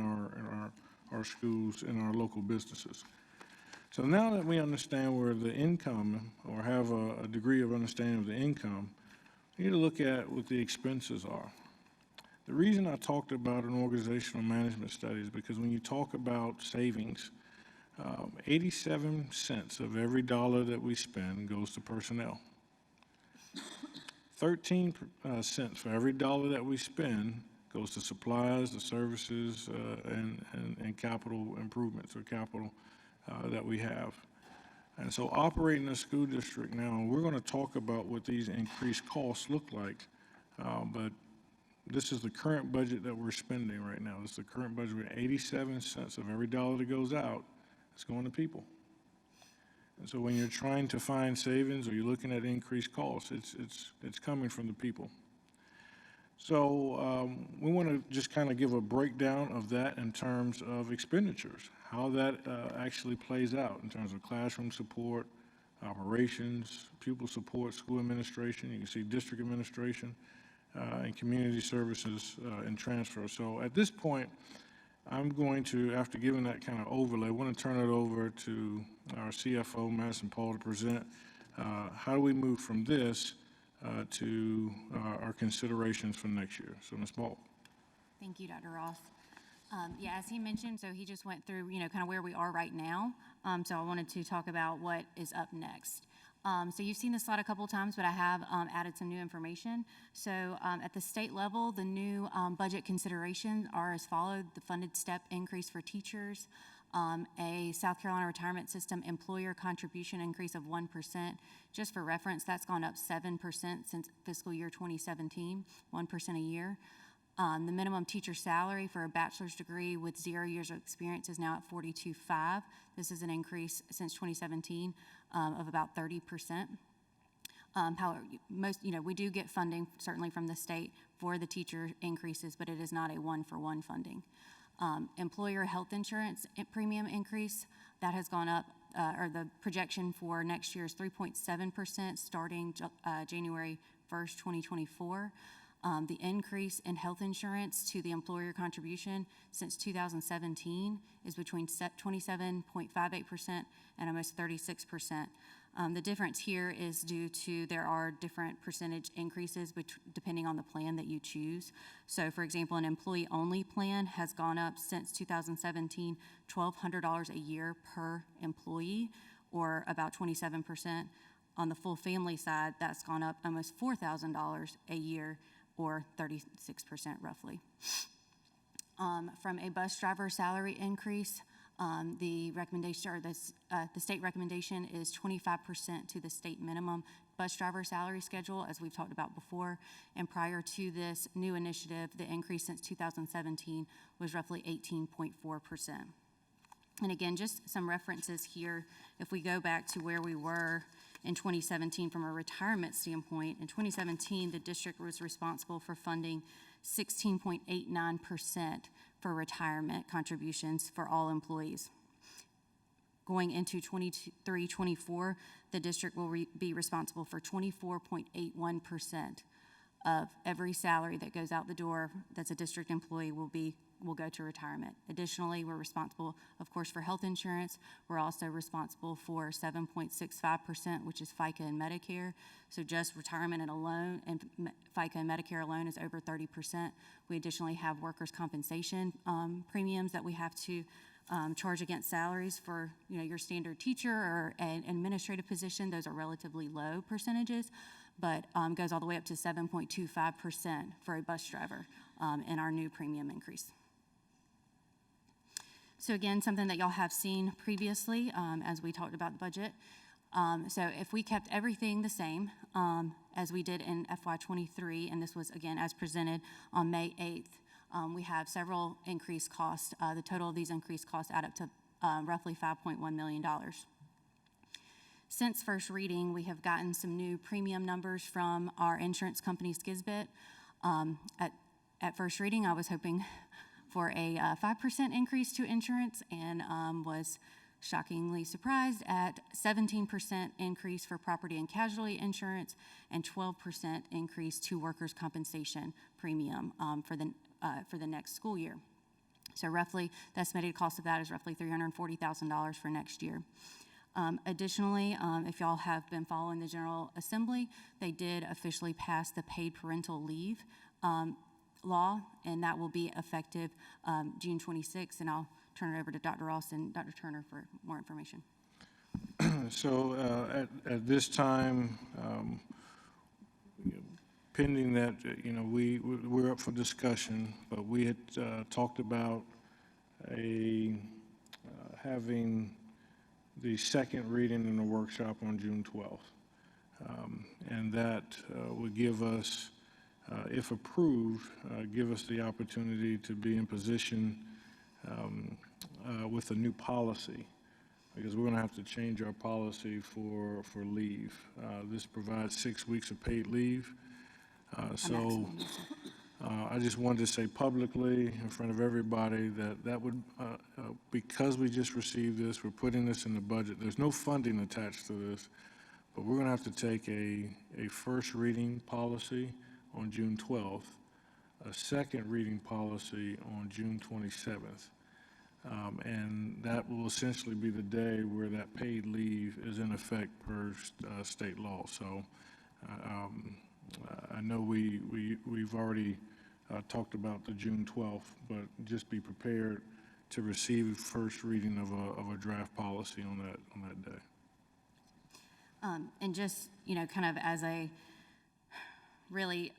our schools and our local businesses. So now that we understand where the income, or have a degree of understanding of the income, we need to look at what the expenses are. The reason I talked about an organizational management study is because when you talk about savings, 87 cents of every dollar that we spend goes to personnel. 13 cents for every dollar that we spend goes to supplies, the services, and capital improvements or capital that we have. And so operating a school district now, we're going to talk about what these increased costs look like, but this is the current budget that we're spending right now. This is the current budget. 87 cents of every dollar that goes out is going to people. And so when you're trying to find savings or you're looking at increased costs, it's coming from the people. So we want to just kind of give a breakdown of that in terms of expenditures, how that actually plays out in terms of classroom support, operations, pupil support, school administration. You can see district administration, and community services and transfer. So at this point, I'm going to, after giving that kind of overlay, I want to turn it over to our CFO, Madison Paul, to present how do we move from this to our considerations for next year. So Ms. Paul. Thank you, Dr. Ross. Yeah, as he mentioned, so he just went through, kind of where we are right now. So I wanted to talk about what is up next. So you've seen this slide a couple times, but I have added some new information. So at the state level, the new budget considerations are as followed: the funded step increase for teachers, a South Carolina retirement system employer contribution increase of 1%. Just for reference, that's gone up 7% since fiscal year 2017, 1% a year. The minimum teacher salary for a bachelor's degree with 0 years of experience is now at $42,500. This is an increase since 2017 of about 30%. However, we do get funding certainly from the state for the teacher increases, but it is not a one-for-one funding. Employer health insurance premium increase, that has gone up, or the projection for next year is 3.7% starting January 1st, 2024. The increase in health insurance to the employer contribution since 2017 is between 27.58% and almost 36%. The difference here is due to there are different percentage increases depending on the plan that you choose. So for example, an employee-only plan has gone up since 2017, $1,200 a year per employee, or about 27%. On the full family side, that's gone up almost $4,000 a year, or 36% roughly. From a bus driver salary increase, the recommendation, or the state recommendation is 25% to the state minimum bus driver salary schedule, as we've talked about before. And prior to this new initiative, the increase since 2017 was roughly 18.4%. And again, just some references here. If we go back to where we were in 2017 from a retirement standpoint, in 2017, the district was responsible for funding 16.89% for retirement contributions for all employees. Going into 23-24, the district will be responsible for 24.81% of every salary that goes out the door that's a district employee will go to retirement. Additionally, we're responsible, of course, for health insurance. We're also responsible for 7.65%, which is FICA and Medicare. So just retirement and alone, and FICA and Medicare alone is over 30%. We additionally have workers' compensation premiums that we have to charge against salaries for, your standard teacher or an administrative position. Those are relatively low percentages, but goes all the way up to 7.25% for a bus driver in our new premium increase. So again, something that y'all have seen previously as we talked about the budget. So if we kept everything the same as we did in FY23, and this was again as presented on May 8th, we have several increased costs. The total of these increased costs add up to roughly $5.1 million. Since first reading, we have gotten some new premium numbers from our insurance company, Skizbit. At first reading, I was hoping for a 5% increase to insurance, and was shockingly surprised at 17% increase for property and casualty insurance and 12% increase to workers' compensation premium for the next school year. So roughly, the estimated cost of that is roughly $340,000 for next year. Additionally, if y'all have been following the General Assembly, they did officially pass the paid parental leave law, and that will be effective June 26th, and I'll turn it over to Dr. Ross and Dr. Turner for more information. So at this time, pending that, we're up for discussion, but we had talked about having the second reading in the workshop on June 12th. And that would give us, if approved, give us the opportunity to be in position with a new policy, because we're going to have to change our policy for leave. This provides 6 weeks of paid leave. So I just wanted to say publicly in front of everybody that would, because we just received this, we're putting this in the budget. There's no funding attached to this, but we're going to have to take a first reading policy on June 12th, a second reading policy on June 27th. And that will essentially be the day where that paid leave is in effect per state law. So I know we've already talked about the June 12th, but just be prepared to receive first reading of a draft policy on that day. And just, kind of as a really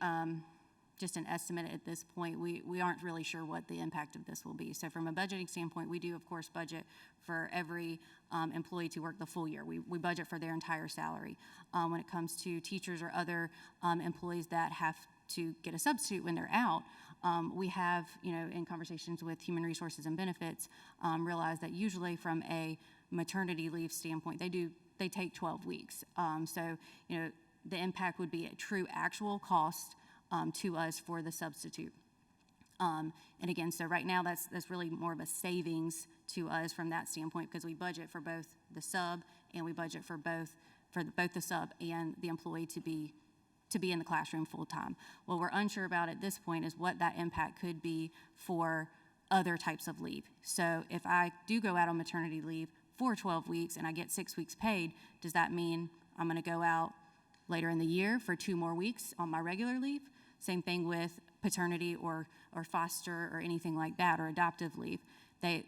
just an estimate at this point, we aren't really sure what the impact of this will be. So from a budgeting standpoint, we do, of course, budget for every employee to work the full year. We budget for their entire salary. When it comes to teachers or other employees that have to get a substitute when they're out, we have, in conversations with Human Resources and Benefits, realized that usually from a maternity leave standpoint, they take 12 weeks. So, the impact would be a true actual cost to us for the substitute. And again, so right now that's really more of a savings to us from that standpoint, because we budget for both the sub and we budget for both the sub and the employee to be to be in the classroom full-time. What we're unsure about at this point is what that impact could be for other types of leave. So if I do go out on maternity leave for 12 weeks and I get 6 weeks paid, does that mean I'm going to go out later in the year for 2 more weeks on my regular leave? Same thing with paternity or foster or anything like that, or adoptive leave. They,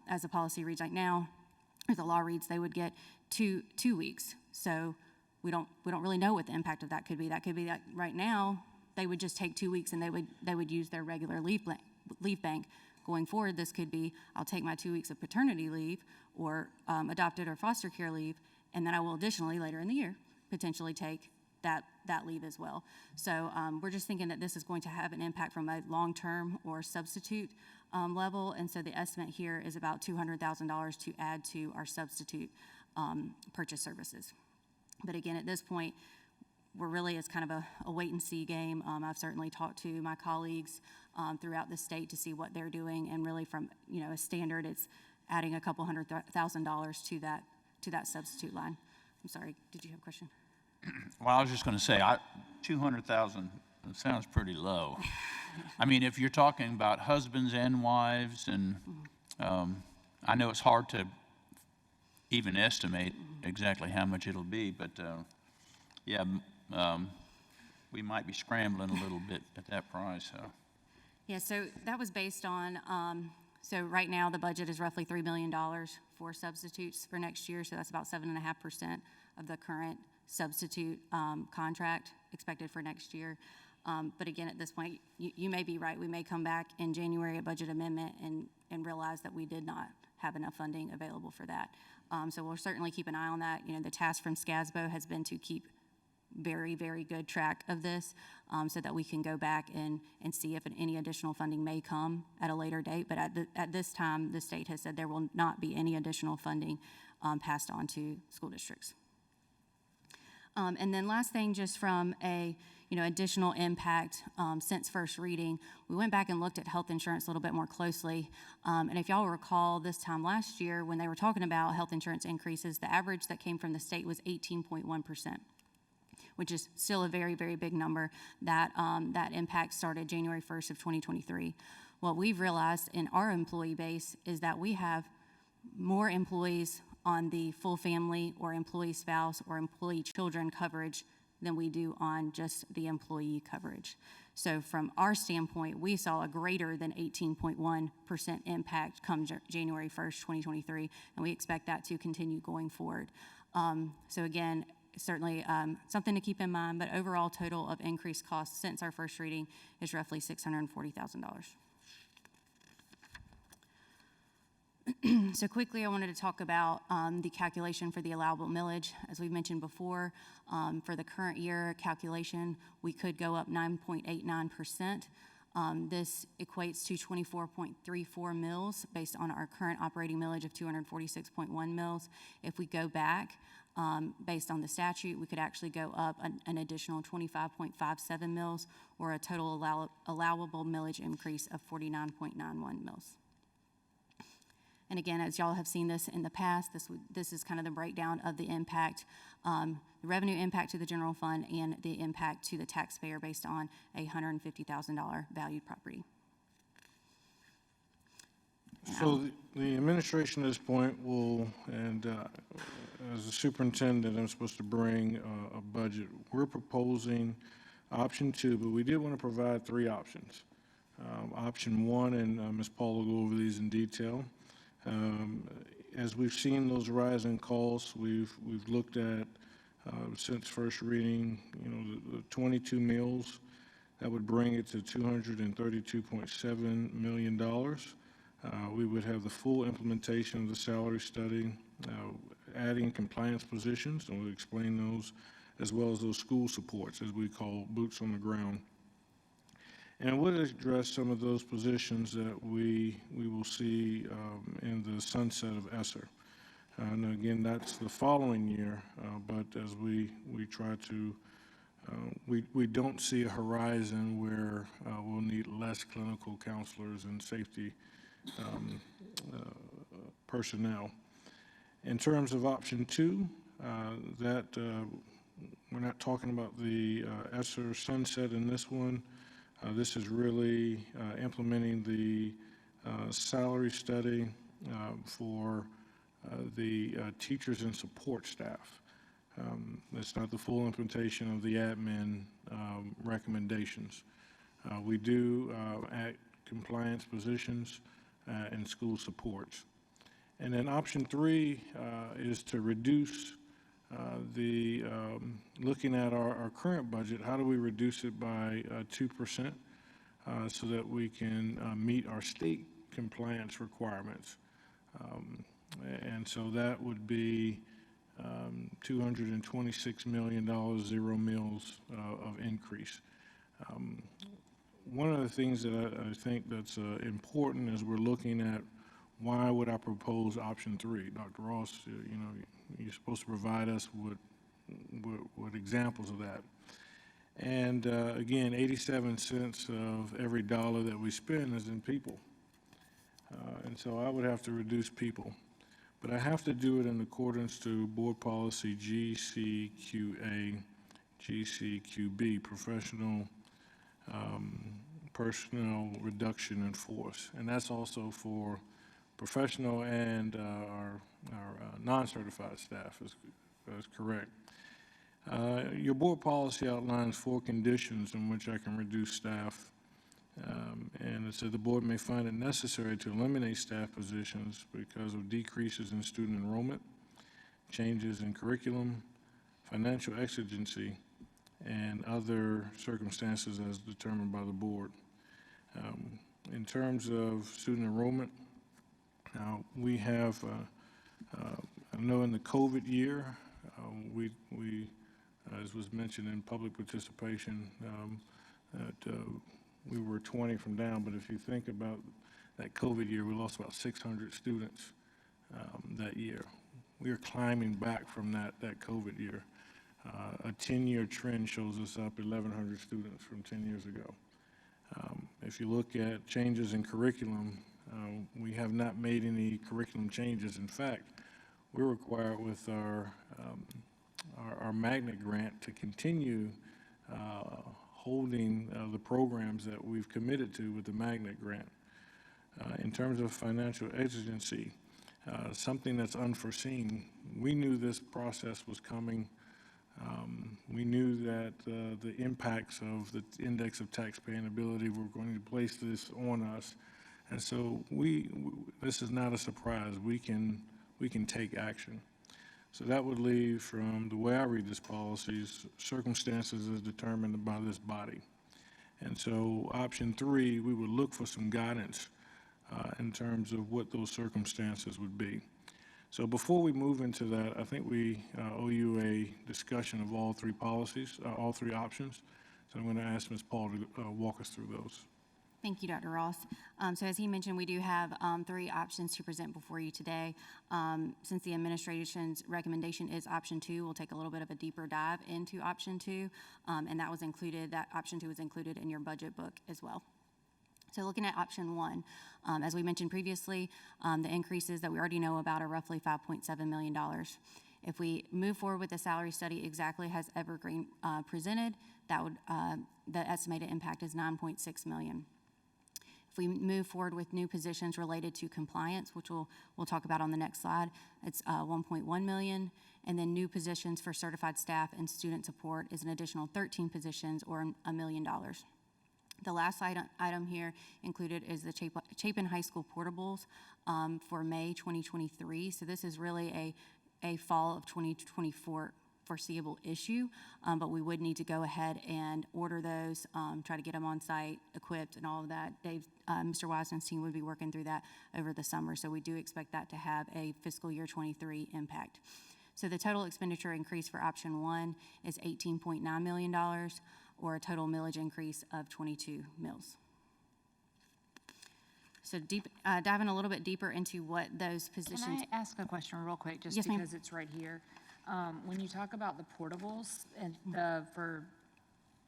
as the policy reads right now, or the law reads, they would get two weeks. So we don't really know what the impact of that could be. That could be that right now they would just take 2 weeks and they would use their regular leave bank. Going forward, this could be, I'll take my 2 weeks of paternity leave or adopted or foster care leave, and then I will additionally later in the year potentially take that leave as well. So we're just thinking that this is going to have an impact from a long-term or substitute level, and so the estimate here is about $200,000 to add to our substitute purchase services. But again, at this point, we're really, it's kind of a wait-and-see game. I've certainly talked to my colleagues throughout the state to see what they're doing, and really from, a standard, it's adding a couple $100,000 to that substitute line. I'm sorry, did you have a question? Well, I was just going to say, 200,000 sounds pretty low. I mean, if you're talking about husbands and wives, and I know it's hard to even estimate exactly how much it'll be, but yeah, we might be scrambling a little bit at that price. So. Yeah, so that was based on, so right now the budget is roughly $3 million for substitutes for next year, so that's about 7.5% of the current substitute contract expected for next year. But again, at this point, you may be right. We may come back in January, a budget amendment, and realize that we did not have enough funding available for that. So we'll certainly keep an eye on that. The task from SCASBO has been to keep very, very good track of this so that we can go back and see if any additional funding may come at a later date. But at this time, the state has said there will not be any additional funding passed on to school districts. And then last thing, just from a additional impact since first reading, we went back and looked at health insurance a little bit more closely. And if y'all recall, this time last year when they were talking about health insurance increases, the average that came from the state was 18.1%, which is still a very, very big number. That impact started January 1st of 2023. What we've realized in our employee base is that we have more employees on the full family or employee spouse or employee children coverage than we do on just the employee coverage. So from our standpoint, we saw a greater than 18.1% impact come January 1st, 2023, and we expect that to continue going forward. So again, certainly something to keep in mind, but overall total of increased costs since our first reading is roughly $640,000. So quickly, I wanted to talk about the calculation for the allowable millage. As we mentioned before, for the current year calculation, we could go up 9.89%. This equates to 24.34 mils based on our current operating millage of 246.1 mils. If we go back, based on the statute, we could actually go up an additional 25.57 mils, or a total allowable millage increase of 49.91 mils. And again, as y'all have seen this in the past, this is kind of the breakdown of the impact, the revenue impact to the general fund and the impact to the taxpayer based on a $150,000 valued property. So the administration at this point will, and as a superintendent, I'm supposed to bring a budget. We're proposing option 2, but we did want to provide 3 options. Option 1, and Ms. Paul will go over these in detail. As we've seen those rising costs, we've looked at, since first reading, the 22 mills, that would bring it to $232.7 million. We would have the full implementation of the salary study, adding compliance positions, and we'll explain those, as well as those school supports, as we call boots on the ground. And it would address some of those positions that we will see in the sunset of ESSER. And again, that's the following year, but as we try to, we don't see a horizon where we'll need less clinical counselors and safety personnel. In terms of option 2, that we're not talking about the ESSER sunset in this one. This is really implementing the salary study for the teachers and support staff. It's not the full implementation of the admin recommendations. We do add compliance positions and school supports. And then option 3 is to reduce looking at our current budget, how do we reduce it by 2% so that we can meet our state compliance requirements. And so that would be $226 million, zero meals of increase. One of the things that I think that's important as we're looking at why would I propose option 3? Dr. Ross, you know, you're supposed to provide us with examples of that. And again, 87 cents of every dollar that we spend is in people. And so I would have to reduce people. But I have to do it in accordance to board policy GCQA, GCQB, professional personnel reduction in force. And that's also for professional and our non-certified staff is correct. Your board policy outlines 4 conditions in which I can reduce staff. And it said the board may find it necessary to eliminate staff positions because of decreases in student enrollment, changes in curriculum, financial exigency, and other circumstances as determined by the board. In terms of student enrollment, we have, I know in the COVID year, as was mentioned in public participation, that we were 20 from down, but if you think about that COVID year, we lost about 600 students that year. We are climbing back from that COVID year. A 10-year trend shows us up 1,100 students from 10 years ago. If you look at changes in curriculum, we have not made any curriculum changes. In fact, we're required with our magnet grant to continue holding the programs that we've committed to with the magnet grant. In terms of financial exigency, something that's unforeseen, we knew this process was coming. We knew that the impacts of the index of taxpayer ability were going to place this on us. And so this is not a surprise. We can take action. So that would leave, from the way I read this policy, circumstances as determined by this body. And so option 3, we would look for some guidance in terms of what those circumstances would be. So before we move into that, I think we owe you a discussion of all 3 policies, all 3 options. So I'm going to ask Ms. Paul to walk us through those. Thank you, Dr. Ross. So as he mentioned, we do have 3 options to present before you today. Since the administration's recommendation is option 2, we'll take a little bit of a deeper dive into option 2, and that option 2 was included in your budget book as well. So looking at option 1, as we mentioned previously, the increases that we already know about are roughly $5.7 million. If we move forward with the salary study exactly as Evergreen presented, the estimated impact is $9.6 million. If we move forward with new positions related to compliance, which we'll talk about on the next slide, it's $1.1 million. And then new positions for certified staff and student support is an additional 13 positions, or $1 million. The last item here included is the Chapin High School portables for May 2023. So this is really a fall of 2024 foreseeable issue, but we would need to go ahead and order those, try to get them on site, equipped, and all of that. Mr. Wiseman's team would be working through that over the summer, so we do expect that to have a fiscal year 23 impact. So the total expenditure increase for option 1 is $18.9 million, or a total millage increase of 22 mills. So diving a little bit deeper into what those positions. Can I ask a question real quick, just Yes, ma'am. because it's right here? When you talk about the portables and for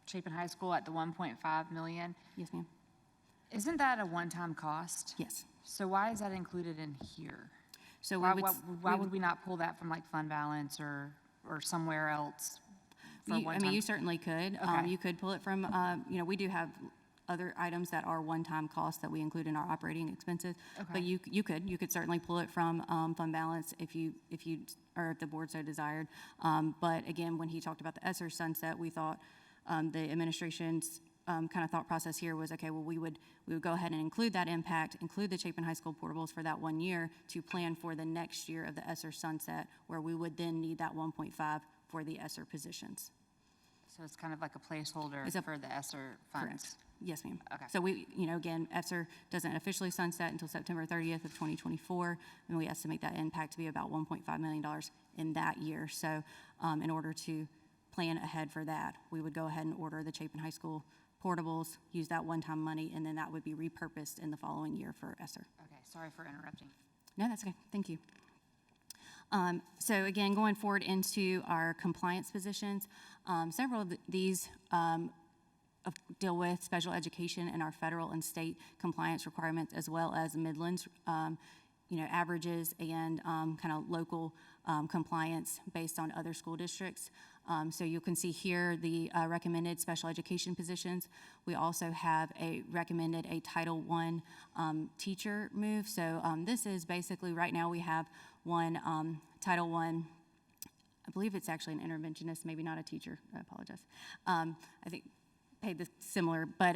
Chapin High School at the 1.5 million, Yes, ma'am. isn't that a one-time cost? Yes. So why is that included in here? So Why would we not pull that from like fund balance or somewhere else for one time? You certainly could. Okay. You could pull it from, we do have other items that are one-time costs that we include in our operating expenses. But Okay. you could certainly pull it from fund balance if you, or if the board so desired. But again, when he talked about the ESSER sunset, we thought the administration's kind of thought process here was, okay, well, we would go ahead and include that impact, include the Chapin High School portables for that 1 year to plan for the next year of the ESSER sunset, where we would then need that 1.5 for the ESSER positions. So it's kind of like a placeholder It's a- for the ESSER funds? Correct. Yes, ma'am. Okay. So we, again, ESSER doesn't officially sunset until September 30th of 2024, and we estimate that impact to be about $1.5 million in that year. So in order to plan ahead for that, we would go ahead and order the Chapin High School portables, use that one-time money, and then that would be repurposed in the following year for ESSER. Okay, sorry for interrupting. No, that's okay. Thank you. So again, going forward into our compliance positions, several of these deal with special education and our federal and state compliance requirements, as well as Midlands, averages and kind of local compliance based on other school districts. So you can see here the recommended special education positions. We also have recommended a Title I teacher move. So this is basically, right now we have one Title I, I believe it's actually an interventionist, maybe not a teacher, I apologize. I think paid the similar, but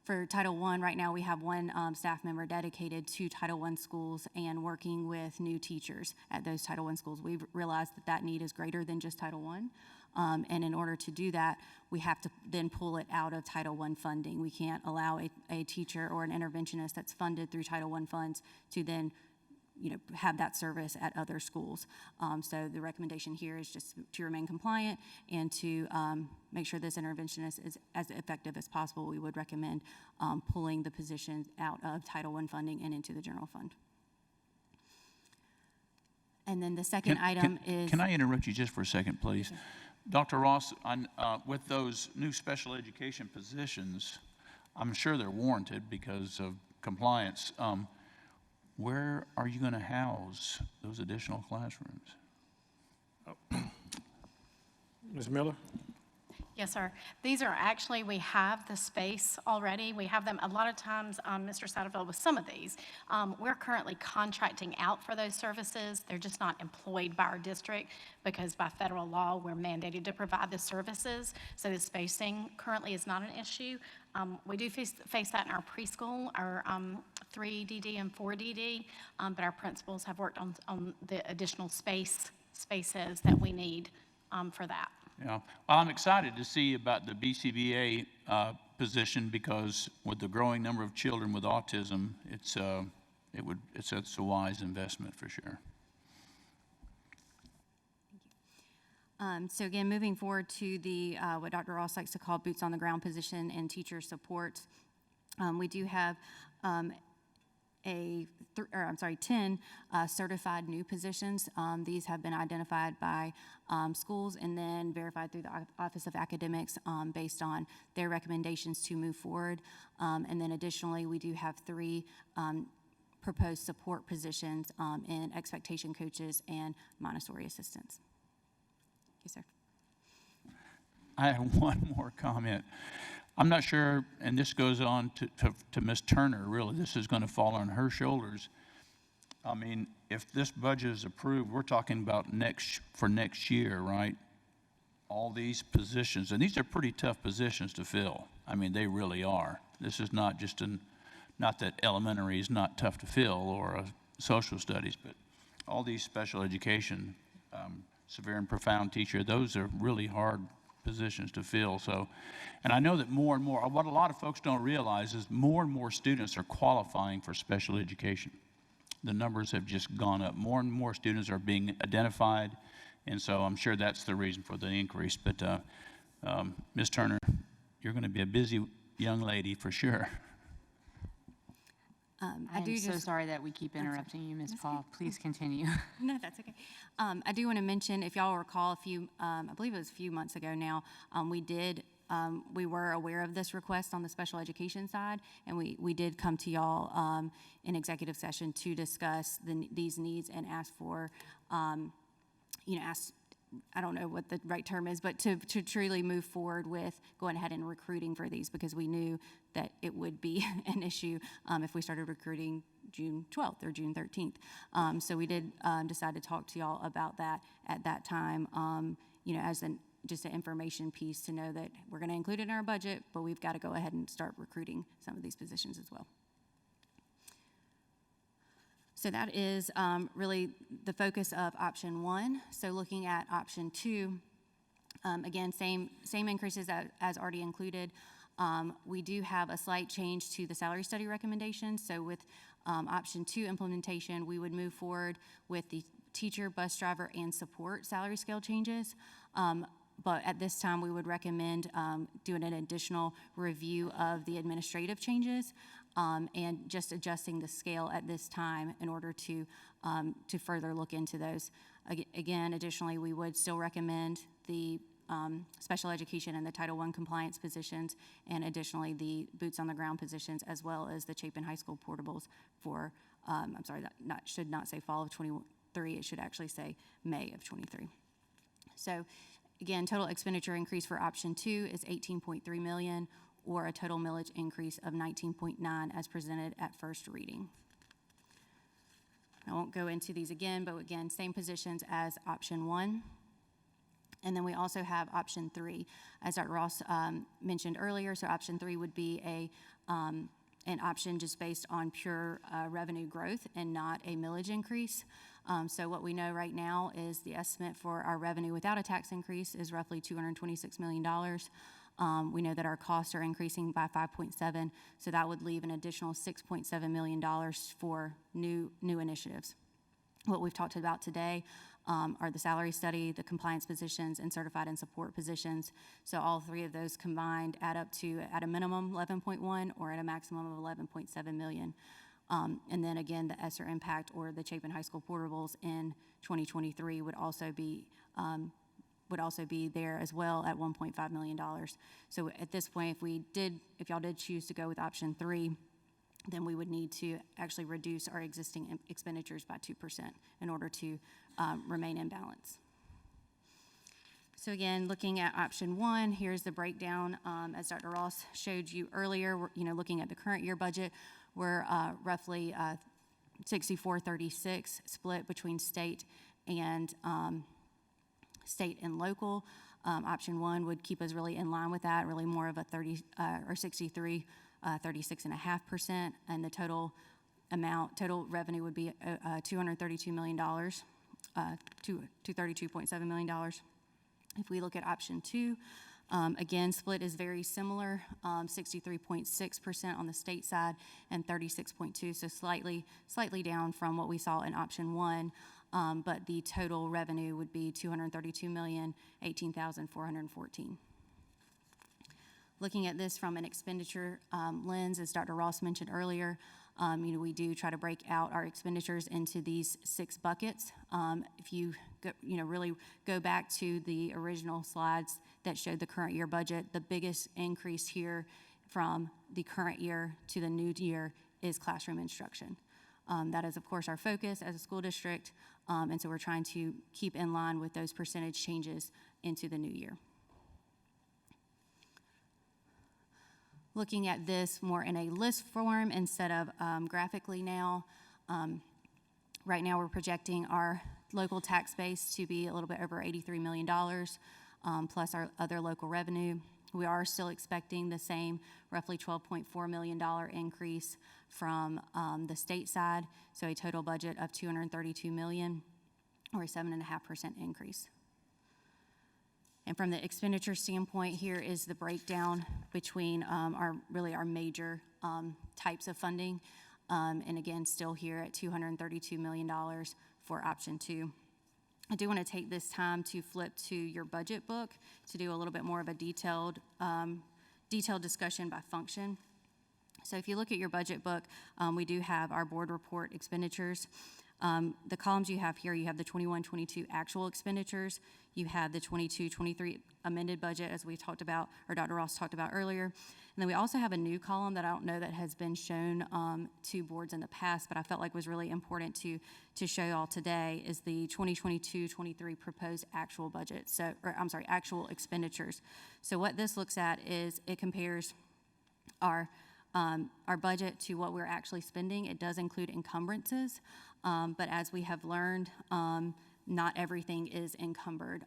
for Title I, right now we have one staff member dedicated to Title I schools and working with new teachers at those Title I schools. We've realized that that need is greater than just Title I, and in order to do that, we have to then pull it out of Title I funding. We can't allow a teacher or an interventionist that's funded through Title I funds to then have that service at other schools. So the recommendation here is just to remain compliant and to make sure this interventionist is as effective as possible. We would recommend pulling the positions out of Title I funding and into the general fund. And then the second item is... Can I interrupt you just for a second, please? Dr. Ross, with those new special education positions, I'm sure they're warranted because of compliance. Where are you going to house those additional classrooms? Ms. Miller? Yes, sir. These are actually, we have the space already. We have them a lot of times, Mr. Satterfield, with some of these. We're currently contracting out for those services. They're just not employed by our district because by federal law, we're mandated to provide the services. So the spacing currently is not an issue. We do face that in our preschool, our 3DD and 4DD, but our principals have worked on the additional spaces that we need for that. Yeah, well, I'm excited to see about the BCBA position because with the growing number of children with autism, it's a wise investment for sure. So again, moving forward to the what Dr. Ross likes to call boots on the ground position and teacher support, we do have 10 certified new positions. These have been identified by schools and then verified through the Office of Academics based on their recommendations to move forward. And then additionally, we do have 3 proposed support positions in expectation coaches and Montessori assistants. Yes, sir. I have one more comment. I'm not sure, and this goes on to Ms. Turner, really. This is going to fall on her shoulders. I mean, if this budget is approved, we're talking about for next year, right? All these positions, and these are pretty tough positions to fill. I mean, they really are. This is not just not that elementary is not tough to fill or social studies, but all these special education, severe and profound teacher, those are really hard positions to fill. So, and I know that more and more, what a lot of folks don't realize is more and more students are qualifying for special education. The numbers have just gone up. More and more students are being identified, and so I'm sure that's the reason for the increase. But Ms. Turner, you're going to be a busy young lady for sure. I'm so sorry that we keep interrupting you, Ms. Paul. Please continue. No, that's okay. I do want to mention, if y'all recall, I believe it was a few months ago now, we were aware of this request on the special education side, and we did come to y'all in executive session to discuss these needs and ask for, I don't know what the right term is, but to truly move forward with going ahead and recruiting for these, because we knew that it would be an issue if we started recruiting June 12th or June 13th. So we did decide to talk to y'all about that at that time, as just an information piece to know that we're going to include it in our budget, but we've got to go ahead and start recruiting some of these positions as well. So that is really the focus of option 1. So looking at option 2, again, same increases as already included. We do have a slight change to the salary study recommendations. So with option 2 implementation, we would move forward with the teacher, bus driver, and support salary scale changes. But at this time, we would recommend doing an additional review of the administrative changes and just adjusting the scale at this time in order to further look into those. Again, additionally, we would still recommend the special education and the Title I compliance positions, and additionally the boots on the ground positions, as well as the Chapin High School portables for, I'm sorry, that should not say fall of 23, it should actually say May of 23. So again, total expenditure increase for option 2 is 18.3 million, or a total millage increase of 19.9 as presented at first reading. I won't go into these again, but again, same positions as option 1. And then we also have option 3, as Dr. Ross mentioned earlier. So option 3 would be an option just based on pure revenue growth and not a millage increase. So what we know right now is the estimate for our revenue without a tax increase is roughly $226 million. We know that our costs are increasing by 5.7, so that would leave an additional $6.7 million for new initiatives. What we've talked about today are the salary study, the compliance positions, and certified and support positions. So all 3 of those combined add up to, at a minimum, 11.1, or at a maximum of 11.7 million. And then again, the ESSER impact, or the Chapin High School portables in 2023 would also be there as well at $1.5 million. So at this point, if y'all did choose to go with option 3, then we would need to actually reduce our existing expenditures by 2% in order to remain in balance. So again, looking at option 1, here's the breakdown. As Dr. Ross showed you earlier, looking at the current year budget, we're roughly 64-36 split between state and local. Option 1 would keep us really in line with that, really more of a 36.5%, and the total revenue would be $232 million, $232.7 million. If we look at option 2, again, split is very similar, 63.6% on the state side and 36.2%, so slightly down from what we saw in option 1. But the total revenue would be $232,018,414. Looking at this from an expenditure lens, as Dr. Ross mentioned earlier, we do try to break out our expenditures into these 6 buckets. If you really go back to the original slides that showed the current year budget, the biggest increase here from the current year to the new year is classroom instruction. That is, of course, our focus as a school district, and so we're trying to keep in line with those percentage changes into the new year. Looking at this more in a list form instead of graphically now, right now we're projecting our local tax base to be a little bit over $83 million, plus our other local revenue. We are still expecting the same roughly $12.4 million increase from the state side, so a total budget of $232 million, or a 7.5% increase. And from the expenditure standpoint, here is the breakdown between our major types of funding. And again, still here at $232 million for option 2. I do want to take this time to flip to your budget book to do a little bit more of a detailed discussion by function. So if you look at your budget book, we do have our board report expenditures. The columns you have here, you have the 21-22 actual expenditures, you have the 22-23 amended budget, as we talked about, or Dr. Ross talked about earlier. And then we also have a new column that I don't know that has been shown to boards in the past, but I felt like was really important to show y'all today, is the 2022-23 proposed actual budget. So, or I'm sorry, actual expenditures. So what this looks at is it compares our budget to what we're actually spending. It does include encumbrances, but as we have learned, not everything is encumbered.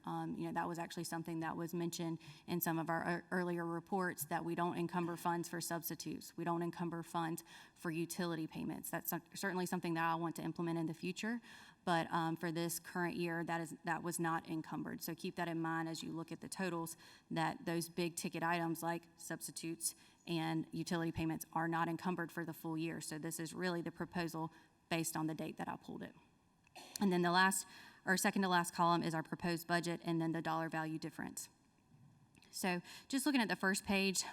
That was actually something that was mentioned in some of our earlier reports, that we don't encumber funds for substitutes. We don't encumber funds for utility payments. That's certainly something that I want to implement in the future, but for this current year, that was not encumbered. So keep that in mind as you look at the totals, that those big ticket items like substitutes and utility payments are not encumbered for the full year. So this is really the proposal based on the date that I pulled it. And then the last, or second to last column, is our proposed budget, and then the dollar value difference. So just looking at the first page,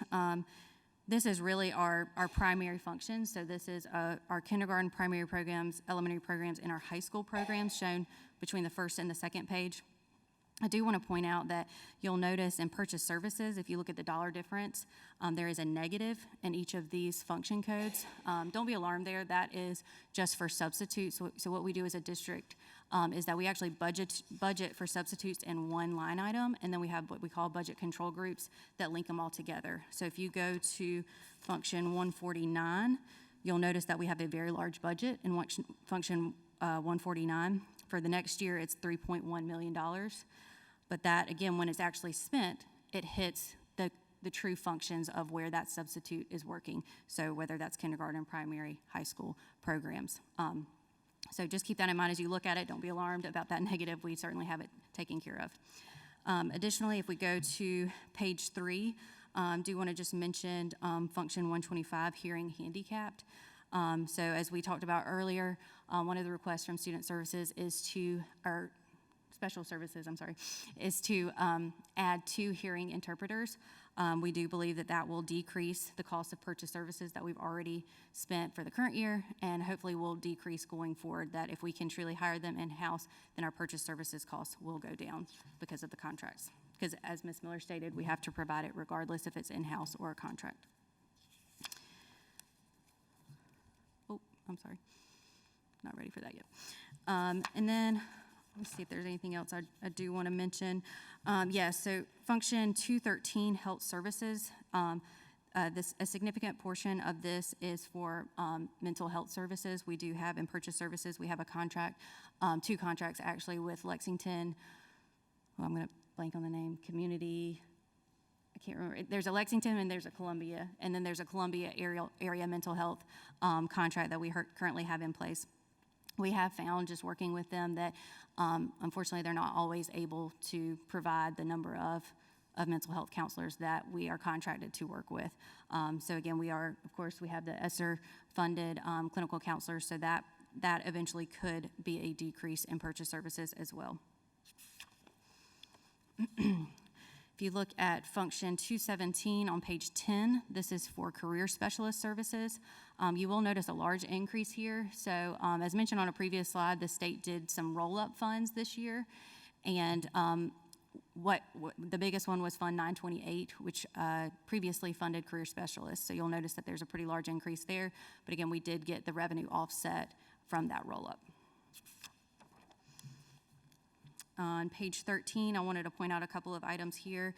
this is really our primary functions. So this is our kindergarten primary programs, elementary programs, and our high school programs shown between the first and the second page. I do want to point out that you'll notice in purchase services, if you look at the dollar difference, there is a negative in each of these function codes. Don't be alarmed there. That is just for substitutes. So what we do as a district is that we actually budget for substitutes in one line item, and then we have what we call budget control groups that link them all together. So if you go to function 149, you'll notice that we have a very large budget in function 149. For the next year, it's $3.1 million. But that, again, when it's actually spent, it hits the true functions of where that substitute is working. So whether that's kindergarten, primary, high school programs. So just keep that in mind as you look at it. Don't be alarmed about that negative. We certainly have it taken care of. Additionally, if we go to page 3, do want to just mention function 125, hearing handicapped. So as we talked about earlier, one of the requests from student services is to, or special services, is to add 2 hearing interpreters. We do believe that will decrease the cost of purchase services that we've already spent for the current year, and hopefully will decrease going forward, that if we can truly hire them in-house, then our purchase services costs will go down because of the contracts. Because as Ms. Miller stated, we have to provide it regardless if it's in-house or a contract. Oh, I'm sorry. Not ready for that yet. And then, let's see if there's anything else I do want to mention. Yes, so function 213, health services. A significant portion of this is for mental health services. We do have in purchase services, we have a contract, 2 contracts actually with Lexington. Well, I'm going to blank on the name, community. I can't remember. There's a Lexington and there's a Columbia, and then there's a Columbia area mental health contract that we currently have in place. We have found, just working with them, that unfortunately they're not always able to provide the number of mental health counselors that we are contracted to work with. So again, we have the ESSER-funded clinical counselors, so that eventually could be a decrease in purchase services as well. If you look at function 217 on page 10, this is for career specialist services. You will notice a large increase here. So as mentioned on a previous slide, the state did some roll-up funds this year. And what the biggest one was Fund 928, which previously funded career specialists. So you'll notice that there's a pretty large increase there. But again, we did get the revenue offset from that roll-up. On page 13, I wanted to point out a couple of items here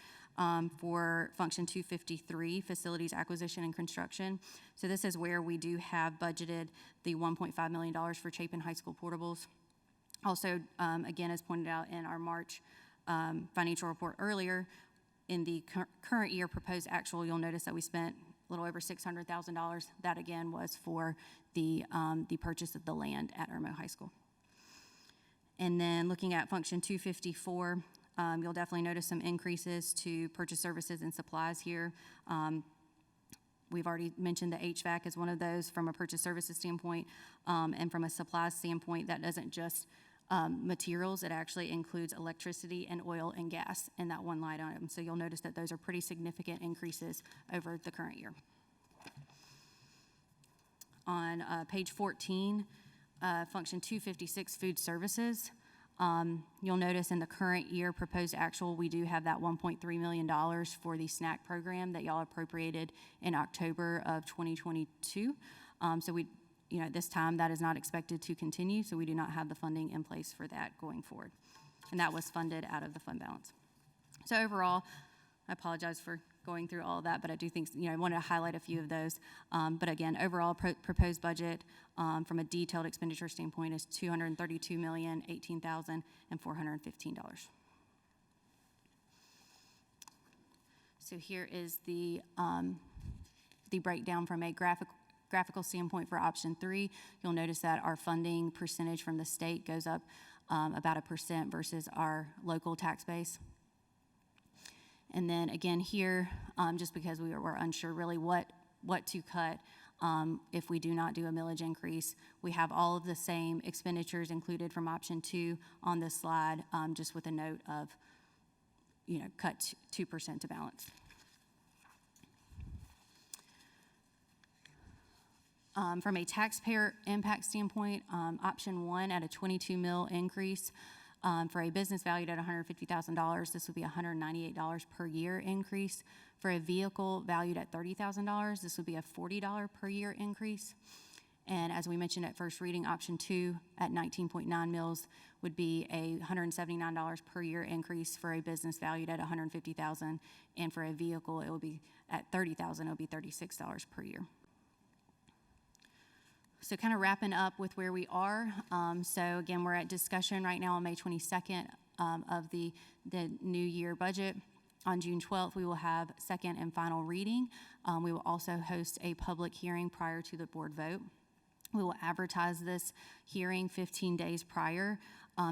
for function 253, facilities acquisition and construction. So this is where we do have budgeted the $1.5 million for Chapin High School portables. Also, again, as pointed out in our March financial report earlier, in the current year proposed actual, you'll notice that we spent a little over $600,000. That again was for the purchase of the land at Irmo High School. And then looking at function 254, you'll definitely notice some increases to purchase services and supplies here. We've already mentioned the HVAC as one of those from a purchase services standpoint, and from a supplies standpoint, that doesn't just materials, it actually includes electricity and oil and gas in that one line item. So you'll notice that those are pretty significant increases over the current year. On page 14, Function 256, food services. You'll notice in the current year proposed actual, we do have that $1.3 million for the snack program that y'all appropriated in October of 2022. So we, at this time, that is not expected to continue, so we do not have the funding in place for that going forward. And that was funded out of the fund balance. So overall, I apologize for going through all of that, but I do think, I wanted to highlight a few of those. But again, overall proposed budget from a detailed expenditure standpoint is $232,018,415. So here is the breakdown from a graphical standpoint for option 3. You'll notice that our funding percentage from the state goes up about 1% versus our local tax base. And then again here, just because we were unsure really what to cut if we do not do a millage increase, we have all of the same expenditures included from option 2 on this slide, just with a note of, cut 2% to balance. From a taxpayer impact standpoint, option 1 at a 22 mil increase, for a business valued at $150,000, this would be $198 per year increase. For a vehicle valued at $30,000, this would be a $40 per year increase. And as we mentioned at first reading, option 2 at 19.9 mils would be a $179 per year increase for a business valued at $150,000. And for a vehicle, it will be at $30,000, it will be $36 per year. So kind of wrapping up with where we are. So again, we're at discussion right now on May 22nd of the new year budget. On June 12th, we will have second and final reading. We will also host a public hearing prior to the board vote. We will advertise this hearing 15 days prior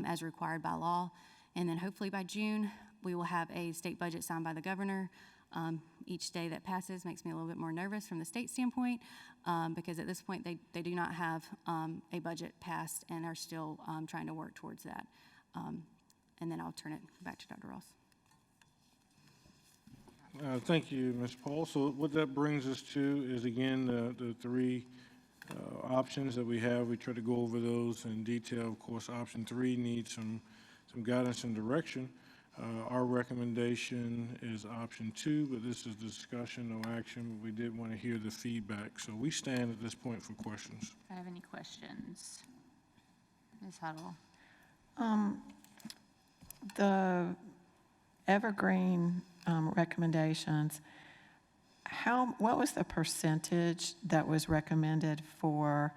as required by law. And then hopefully by June, we will have a state budget signed by the governor. Each day that passes makes me a little bit more nervous from the state standpoint because at this point they do not have a budget passed and are still trying to work towards that. And then I'll turn it back to Dr. Ross. Thank you, Ms. Paul. So what that brings us to is, again, the three options that we have. We try to go over those in detail. Of course, option 3 needs some guidance and direction. Our recommendation is option 2, but this is discussion, no action. But we did want to hear the feedback. So we stand at this point for questions. Do I have any questions? Ms. Huddle? The Evergreen recommendations, what was the percentage that was recommended for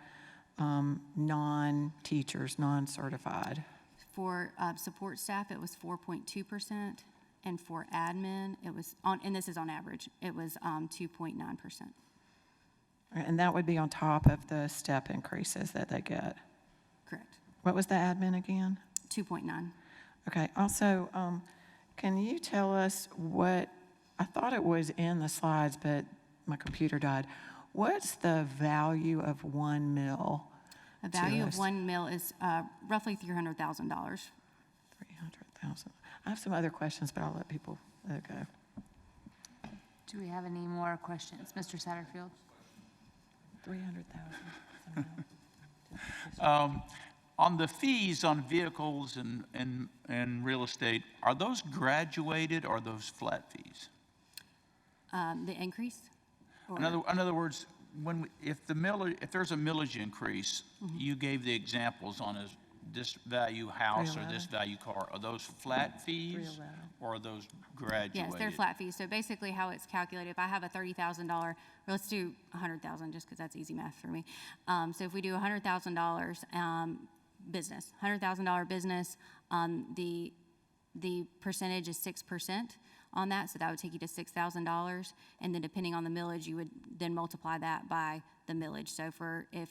non-teachers, non-certified? For support staff, it was 4.2%, and for admin, it was and this is on average, it was 2.9%. And that would be on top of the step increases that they get? Correct. What was the admin again? 2.9. Okay, also, can you tell us what, I thought it was in the slides, but my computer died. What's the value of 1 mil? The value of 1 mil is roughly $300,000. 300,000. I have some other questions, but I'll let people go. Do we have any more questions? Mr. Satterfield? 300,000. On the fees on vehicles and real estate, are those graduated or are those flat fees? The increase? In other words, if there's a millage increase, you gave the examples on this value house or this value car. Are those flat fees or are those graduated? Yes, they're flat fees. So basically how it's calculated, if I have a $30,000, or let's do $100,000 just because that's easy math for me. So if we do $100,000 business, $100,000 business, the percentage is 6% on that, so that would take you to $6,000, and then depending on the millage, you would then multiply that by the millage. So if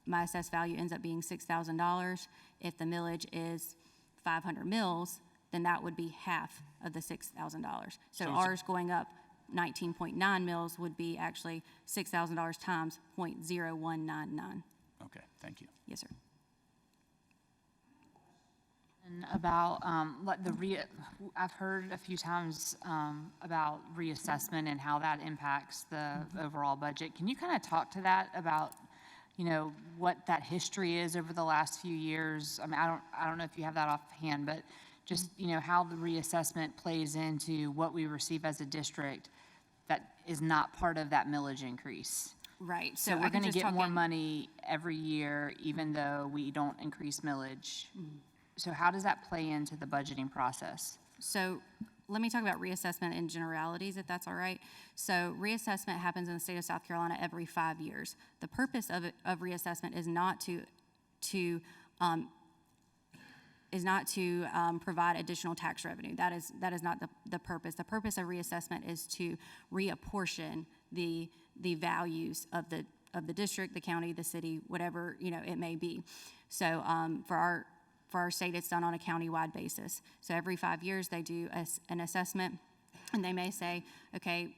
my assessed value ends up being $6,000, if the millage is 500 mils, then that would be half of the $6,000. So ours going up 19.9 mils would be actually $6,000 times 0.0199. Okay, thank you. Yes, sir. And about I've heard a few times about reassessment and how that impacts the overall budget. Can you kind of talk to that about you know, what that history is over the last few years? I mean, I don't know if you have that offhand, but just, you know, how the reassessment plays into what we receive as a district that is not part of that millage increase. Right. So I we're can going to just get talk more in- money every year, even though we don't increase millage. So how does that play into the budgeting process? So let me talk about reassessment in generalities, if that's all right. So reassessment happens in the state of South Carolina every 5 years. The purpose of reassessment is not to provide additional tax revenue. That is not the purpose. The purpose of reassessment is to reapportion the values of the district, the county, the city, whatever, you know, it may be. So for our state, it's done on a countywide basis. So every 5 years, they do an assessment, and they may say, okay,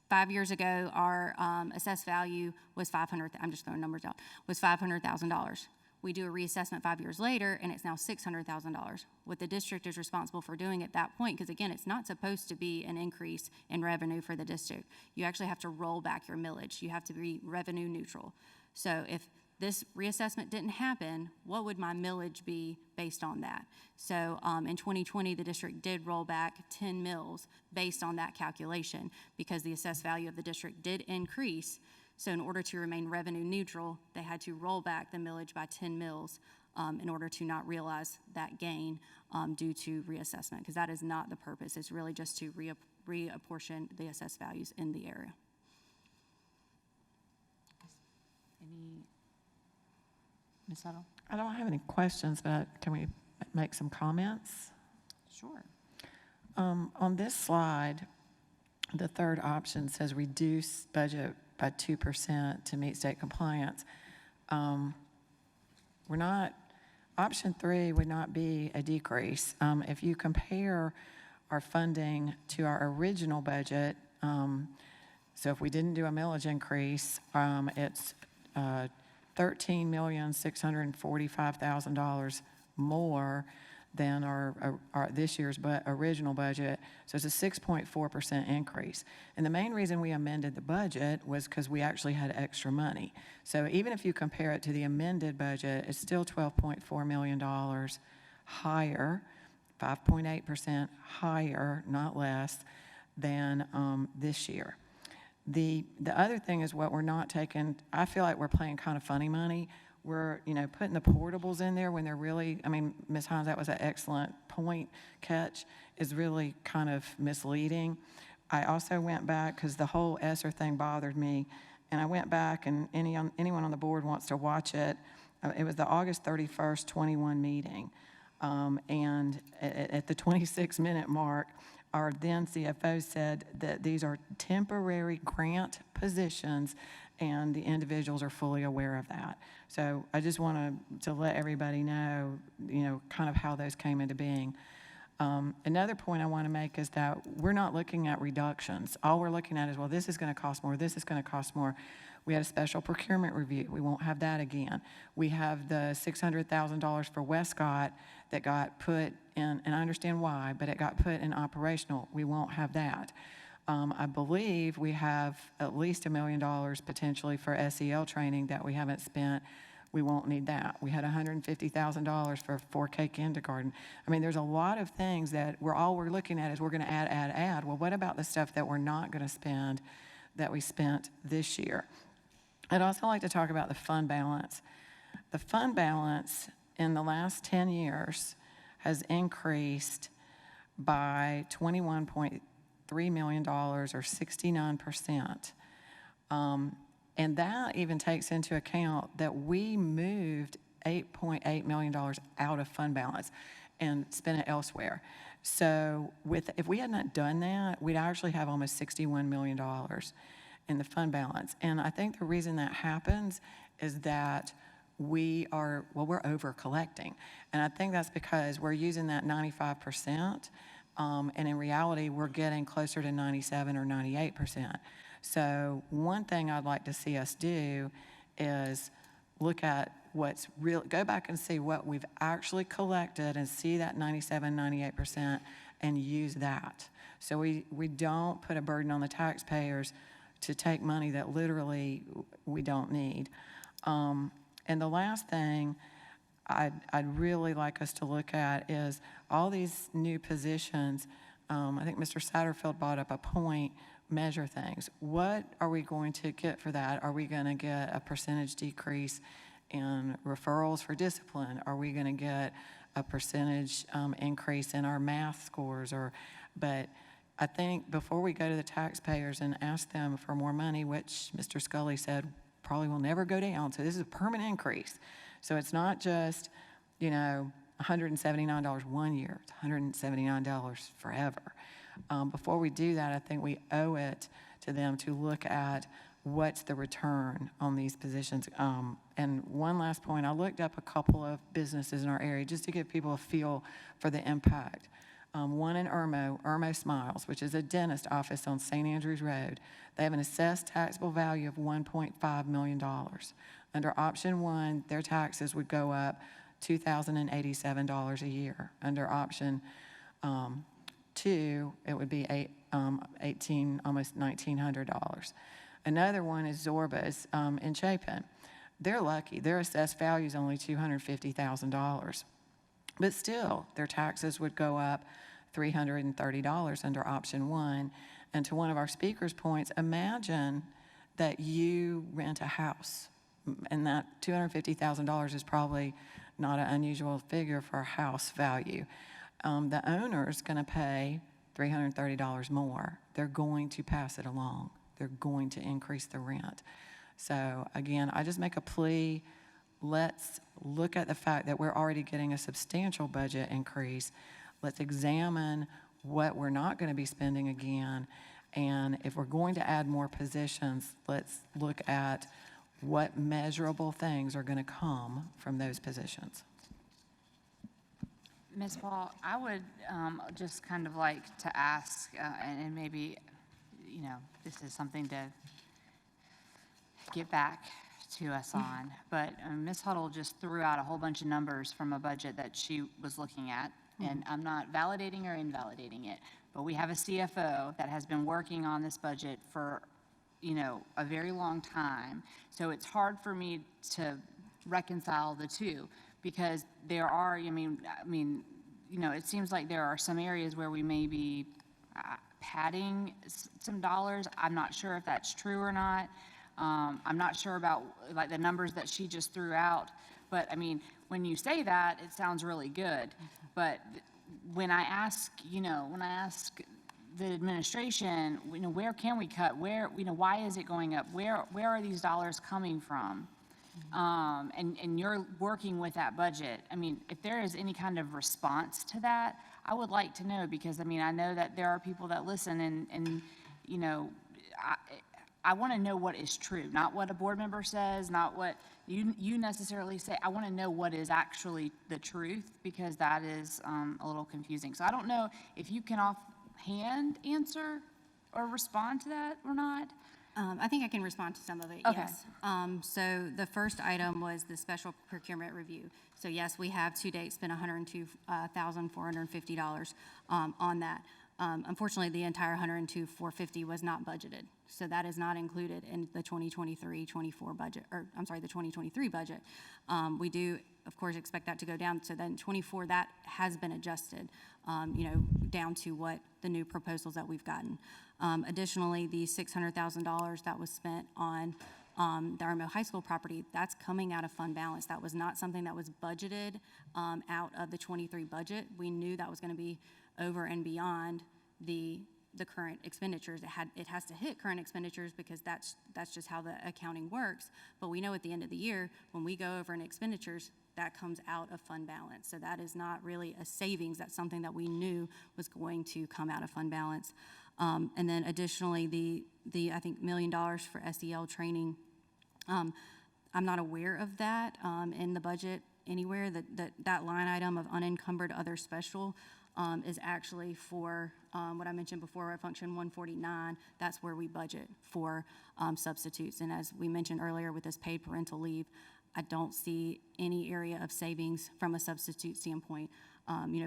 5 years ago, our assessed value was I'm just throwing numbers out, was $500,000. We do a reassessment 5 years later, and it's now $600,000. What the district is responsible for doing at that point, because again, it's not supposed to be an increase in revenue for the district. You actually have to roll back your millage. You have to be revenue neutral. So if this reassessment didn't happen, what would my millage be based on that? So in 2020, the district did roll back 10 mills based on that calculation because the assessed value of the district did increase. So in order to remain revenue neutral, they had to roll back the millage by 10 mills in order to not realize that gain due to reassessment, because that is not the purpose. It's really just to reapportion the assessed values in the area. Ms. Tuttle? I don't have any questions, but can we make some comments? Sure. On this slide, the third option says reduce budget by 2% to meet state compliance. Option 3 would not be a decrease. If you compare our funding to our original budget, so if we didn't do a millage increase, it's $13,645,000 more than our this year's original budget. So it's a 6.4% increase. And the main reason we amended the budget was because we actually had extra money. So even if you compare it to the amended budget, it's still $12.4 million higher, 5.8% higher, not less, than this year. The other thing is what we're not taking, I feel like we're playing kind of funny money. We're, you know, putting the portables in there when they're really, I mean, Ms. Hines, that was an excellent point catch, is really kind of misleading. I also went back, because the whole ESSER thing bothered me, and I went back, and anyone on the board wants to watch it. It was the August 31st, 21 meeting. And at the 26-minute mark, our then CFO said that these are temporary grant positions, and the individuals are fully aware of that. So I just want to let everybody know, you know, kind of how those came into being. Another point I want to make is that we're not looking at reductions. All we're looking at is, well, this is going to cost more, this is going to cost more. We had a special procurement review. We won't have that again. We have the $600,000 for Westcott that got put in, and I understand why, but it got put in operational. We won't have that. I believe we have at least $1 million potentially for SEL training that we haven't spent. We won't need that. We had $150,000 for 4K kindergarten. I mean, there's a lot of things that all we're looking at is we're going to add. Well, what about the stuff that we're not going to spend that we spent this year? I'd also like to talk about the fund balance. The fund balance in the last 10 years has increased by $21.3 million, or 69%. And that even takes into account that we moved $8.8 million out of fund balance and spent it elsewhere. So if we hadn't done that, we'd actually have almost $61 million in the fund balance. And I think the reason that happens is that we're over collecting. And I think that's because we're using that 95%, and in reality, we're getting closer to 97 or 98%. So one thing I'd like to see us do is look at what's real, go back and see what we've actually collected and see that 97, 98% and use that. So we don't put a burden on the taxpayers to take money that literally we don't need. And the last thing I'd really like us to look at is all these new positions. I think Mr. Satterfield brought up a point, measure things. What are we going to get for that? Are we going to get a percentage decrease in referrals for discipline? Are we going to get a percentage increase in our math scores? But I think before we go to the taxpayers and ask them for more money, which Mr. Scully said probably will never go down, so this is a permanent increase. So it's not just, $179 one year, it's $179 forever. Before we do that, I think we owe it to them to look at what's the return on these positions. And one last point, I looked up a couple of businesses in our area just to give people a feel for the impact. One in Irmo Smiles, which is a dentist office on St. Andrews Road. They have an assessed taxable value of $1.5 million. Under option 1, their taxes would go up $2,087 a year. Under option 2, it would be almost $1,900. Another one is Zorba's in Chapin. They're lucky. Their assessed value is only $250,000. But still, their taxes would go up $330 under option 1. And to one of our speakers' points, imagine that you rent a house, and that $250,000 is probably not an unusual figure for a house value. The owner's going to pay $330 more. They're going to pass it along. They're going to increase the rent. So again, I just make a plea. Let's look at the fact that we're already getting a substantial budget increase. Let's examine what we're not going to be spending again. And if we're going to add more positions, let's look at what measurable things are going to come from those positions. Ms. Paul, I would just kind of like to ask, and maybe, this is something to get back to us on, but Ms. Huddle just threw out a whole bunch of numbers from a budget that she was looking at, and I'm not validating or invalidating it, but we have a CFO that has been working on this budget for, a very long time, so it's hard for me to reconcile the two, because there are, it seems like there are some areas where we may be padding some dollars. I'm not sure if that's true or not. I'm not sure about like the numbers that she just threw out, but when you say that, it sounds really good. But when I ask the administration, where can we cut? Where, why is it going up? Where are these dollars coming from? And you're working with that budget. If there is any kind of response to that, I would like to know, because I know that there are people that listen, and I want to know what is true, not what a board member says, not what you necessarily say. I want to know what is actually the truth, because that is a little confusing. So I don't know if you can offhand answer or respond to that or not. I think I can respond to some of it, Okay. yes. So the first item was the special procurement review. So yes, we have to date spent $102,450 on that. Unfortunately, the entire $102,450 was not budgeted. So that is not included in the 2023-24 budget, or I'm sorry, the 2023 budget. We do, of course, expect that to go down. So then 24, that has been adjusted, down to what the new proposals that we've gotten. Additionally, the $600,000 that was spent on the Irmo High School property, that's coming out of fund balance. That was not something that was budgeted out of the 23 budget. We knew that was going to be over and beyond the current expenditures. It has to hit current expenditures, because that's just how the accounting works. But we know at the end of the year, when we go over in expenditures, that comes out of fund balance. So that is not really a savings. That's something that we knew was going to come out of fund balance. And then additionally, the I think $1 million for SEL training. I'm not aware of that in the budget anywhere. That line item of unencumbered other special is actually for what I mentioned before at function 149. That's where we budget for substitutes. And as we mentioned earlier with this paid parental leave, I don't see any area of savings from a substitute standpoint.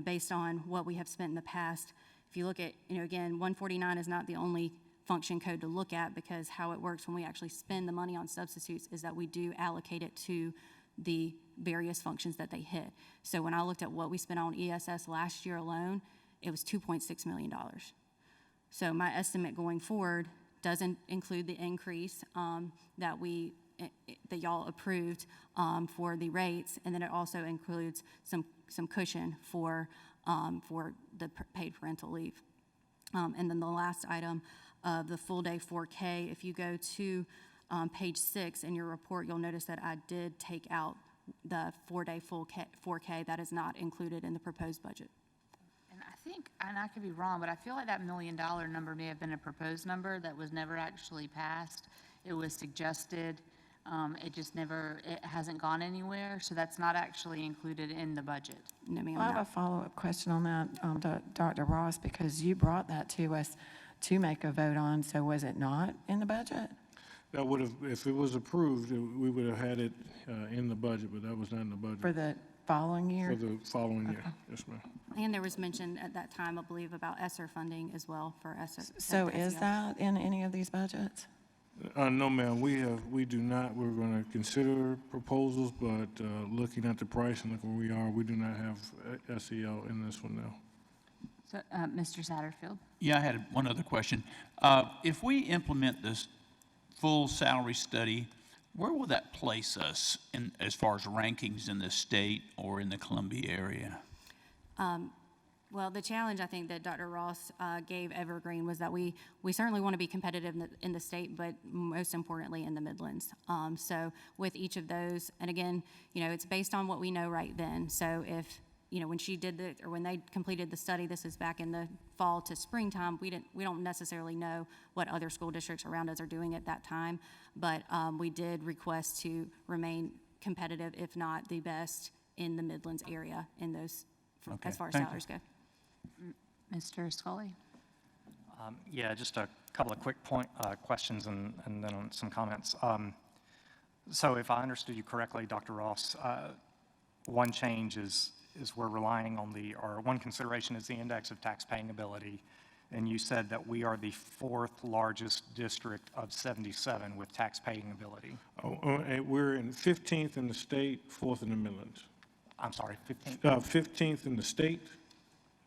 Based on what we have spent in the past. If you look at, again, 149 is not the only function code to look at, because how it works when we actually spend the money on substitutes is that we do allocate it to the various functions that they hit. So when I looked at what we spent on ESS last year alone, it was $2.6 million. So my estimate going forward doesn't include the increase that y'all approved for the rates, and then it also includes some cushion for the paid parental leave. And then the last item of the full day 4K, if you go to page 6 in your report, you'll notice that I did take out the 4-day full 4K. That is not included in the proposed budget. And I think, and I could be wrong, but I feel like that $1 million number may have been a proposed number that was never actually passed. It was suggested, it just never, it hasn't gone anywhere, so that's not actually included in the budget. No, ma'am, I have not. a follow-up question on that, Dr. Ross, because you brought that to us to make a vote on, so was it not in the budget? That would have, if it was approved, we would have had it in the budget, but that was not in the budget For the following year? for the following year. Yes, ma'am. And there was mention at that time, I believe, about ESSER funding as well for ESSER. So is SEL. that in any of these budgets? No, ma'am, we do not. We're going to consider proposals, but looking at the price and look where we are, we do not have SEL in this one now. So, Mr. Satterfield? Yeah, I had one other question. If we implement this full salary study, where will that place us in, as far as rankings in the state or in the Columbia area? Well, the challenge I think that Dr. Ross gave Evergreen was that we certainly want to be competitive in the state, but most importantly in the Midlands. So with each of those, and again, it's based on what we know right then. So if, when she did when they completed the study, this is back in the fall to springtime, we don't necessarily know what other school districts around us are doing at that time, but we did request to remain competitive, if not the best in the Midlands area in those, Okay, as far as thank you. salaries go. Mr. Scully? Yeah, just a couple of quick questions and then on some comments. So if I understood you correctly, Dr. Ross, one change is we're relying on or one consideration is the index of tax paying ability. And you said that we are the 4th largest district of 77 with tax paying ability. We're in 15th in the state, 4th in the Midlands. I'm sorry, 15th? 15th in the state,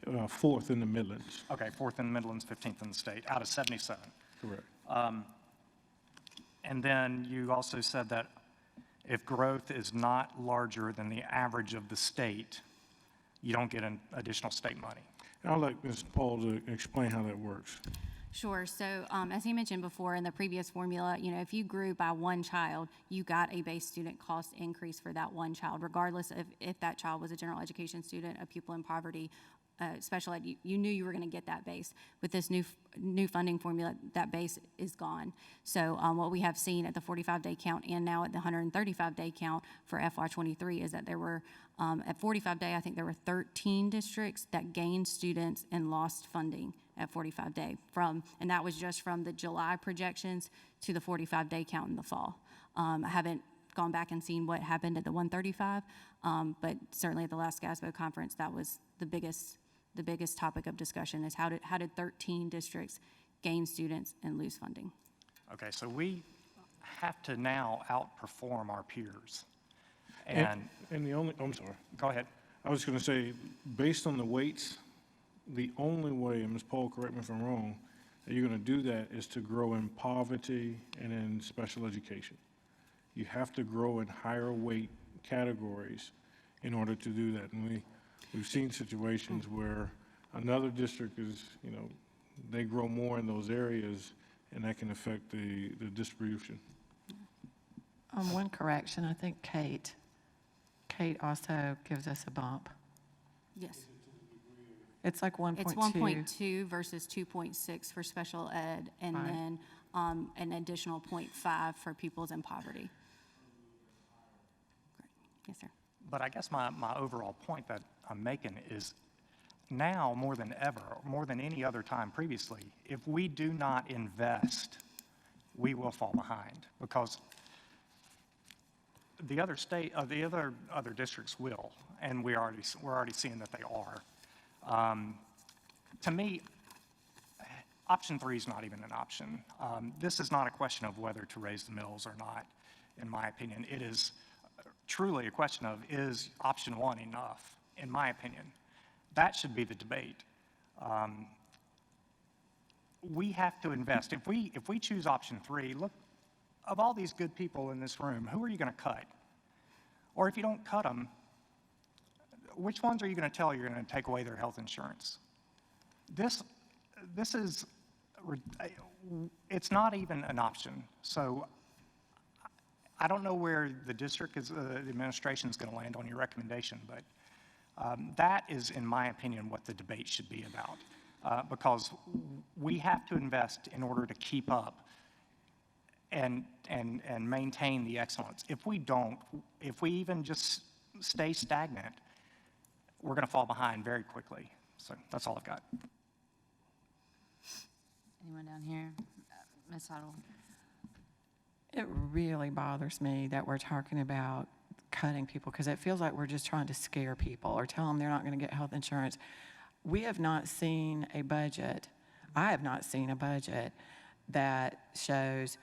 4th in the Midlands. Okay, 4th in the Midlands, 15th in the state, out of 77. Correct. And then you also said that if growth is not larger than the average of the state, you don't get an additional state money. I'd like Ms. Paul to explain how that works. Sure. So as he mentioned before in the previous formula, if you grew by one child, you got a base student cost increase for that one child, regardless of if that child was a general education student, a pupil in poverty, special ed. You knew you were going to get that base. With this new funding formula, that base is gone. So what we have seen at the 45-day count and now at the 135-day count for FY23 is that there were, at 45-day, I think there were 13 districts that gained students and lost funding at 45-day and that was just from the July projections to the 45-day count in the fall. I haven't gone back and seen what happened at the 135, but certainly at the last GASBO conference, that was the biggest topic of discussion is how did 13 districts gain students and lose funding? Okay, so we have to now outperform our peers. And I'm sorry. go ahead. I was going to say, based on the weights, the only way, and Ms. Paul, correct me if I'm wrong, that you're going to do that is to grow in poverty and in special education. You have to grow in higher weight categories in order to do that. And we've seen situations where another district is, they grow more in those areas, and that can affect the distribution. One correction, I think Kate also gives us a bump. Yes. It's like 1.2. It's 1.2 versus 2.6 for special ed, and Right. then an additional 0.5 for pupils in poverty. Great. Yes, sir. But I guess my overall point that I'm making is now more than ever, more than any other time previously, if we do not invest, we will fall behind because the other districts will, and we're already seeing that they are. To me, option 3 is not even an option. This is not a question of whether to raise the mills or not, in my opinion. It is truly a question of, is option 1 enough, in my opinion? That should be the debate. We have to invest. If we choose option 3, look, of all these good people in this room, who are you going to cut? Or if you don't cut them, which ones are you going to tell you're going to take away their health insurance? This is, it's not even an option. So I don't know where the district is, the administration is going to land on your recommendation, but that is, in my opinion, what the debate should be about. Because we have to invest in order to keep up and maintain the excellence. If we don't, if we even just stay stagnant, we're going to fall behind very quickly. So that's all I've got. Anyone down here? Ms. Huddle? It really bothers me that we're talking about cutting people because it feels like we're just trying to scare people or tell them they're not going to get health insurance. We have not seen a budget. I have not seen a budget that shows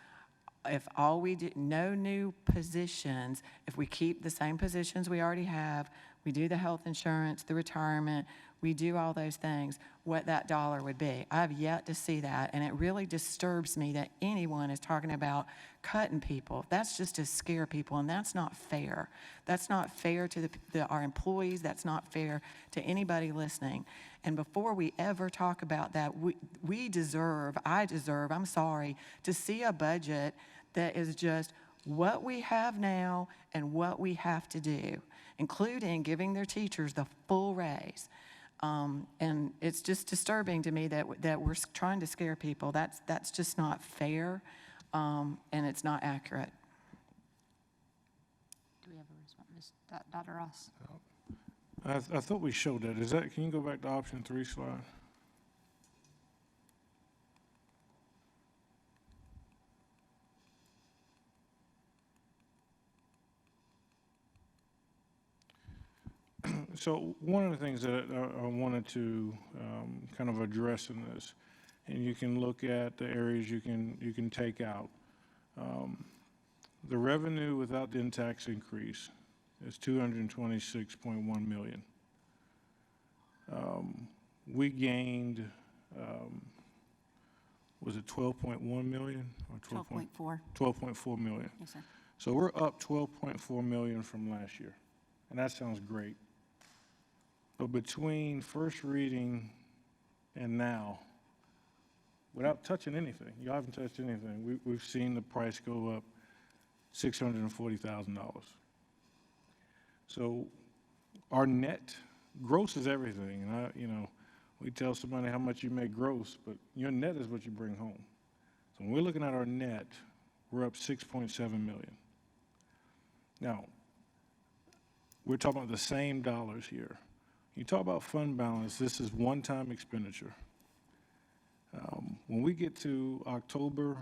if all we do, no new positions, if we keep the same positions we already have, we do the health insurance, the retirement, we do all those things, what that dollar would be. I have yet to see that, and it really disturbs me that anyone is talking about cutting people. That's just to scare people, and that's not fair. That's not fair to our employees. That's not fair to anybody listening. And before we ever talk about that, I deserve, I'm sorry, to see a budget that is just what we have now and what we have to do, including giving their teachers the full raise. And it's just disturbing to me that we're trying to scare people. That's just not fair, and it's not accurate. Do we have a response? Dr. Ross? I thought we showed that. Can you go back to option 3 slide? So one of the things that I wanted to kind of address in this, and you can look at the areas you can take out. The revenue without the in-tax increase is $226.1 million. We gained, was it 12.1 million or 12.4. 12.4 million. Yes, sir. So we're up 12.4 million from last year, and that sounds great. But between first reading and now, without touching anything, you haven't touched anything, we've seen the price go up $640,000. So our net, gross is everything, and we tell somebody how much you make gross, but your net is what you bring home. So when we're looking at our net, we're up 6.7 million. Now, we're talking about the same dollars here. You talk about fund balance, this is one-time expenditure. When we get to October,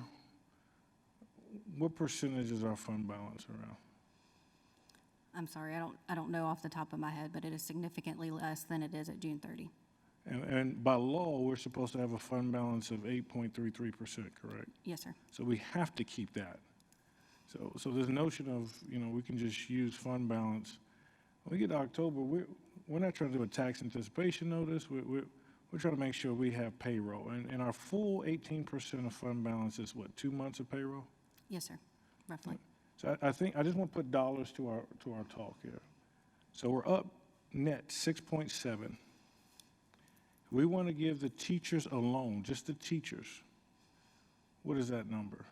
what percentage is our fund balance around? I'm sorry, I don't know off the top of my head, but it is significantly less than it is at June 30. And by law, we're supposed to have a fund balance of 8.33%, correct? Yes, sir. So we have to keep that. So this notion of, we can just use fund balance. When we get to October, we're not trying to do a tax anticipation notice. We're trying to make sure we have payroll. And our full 18% of fund balance is what, 2 months of payroll? Yes, sir, roughly. So I think, I just want to put dollars to our talk here. So we're up net 6.7. We want to give the teachers alone, just the teachers. What is that number?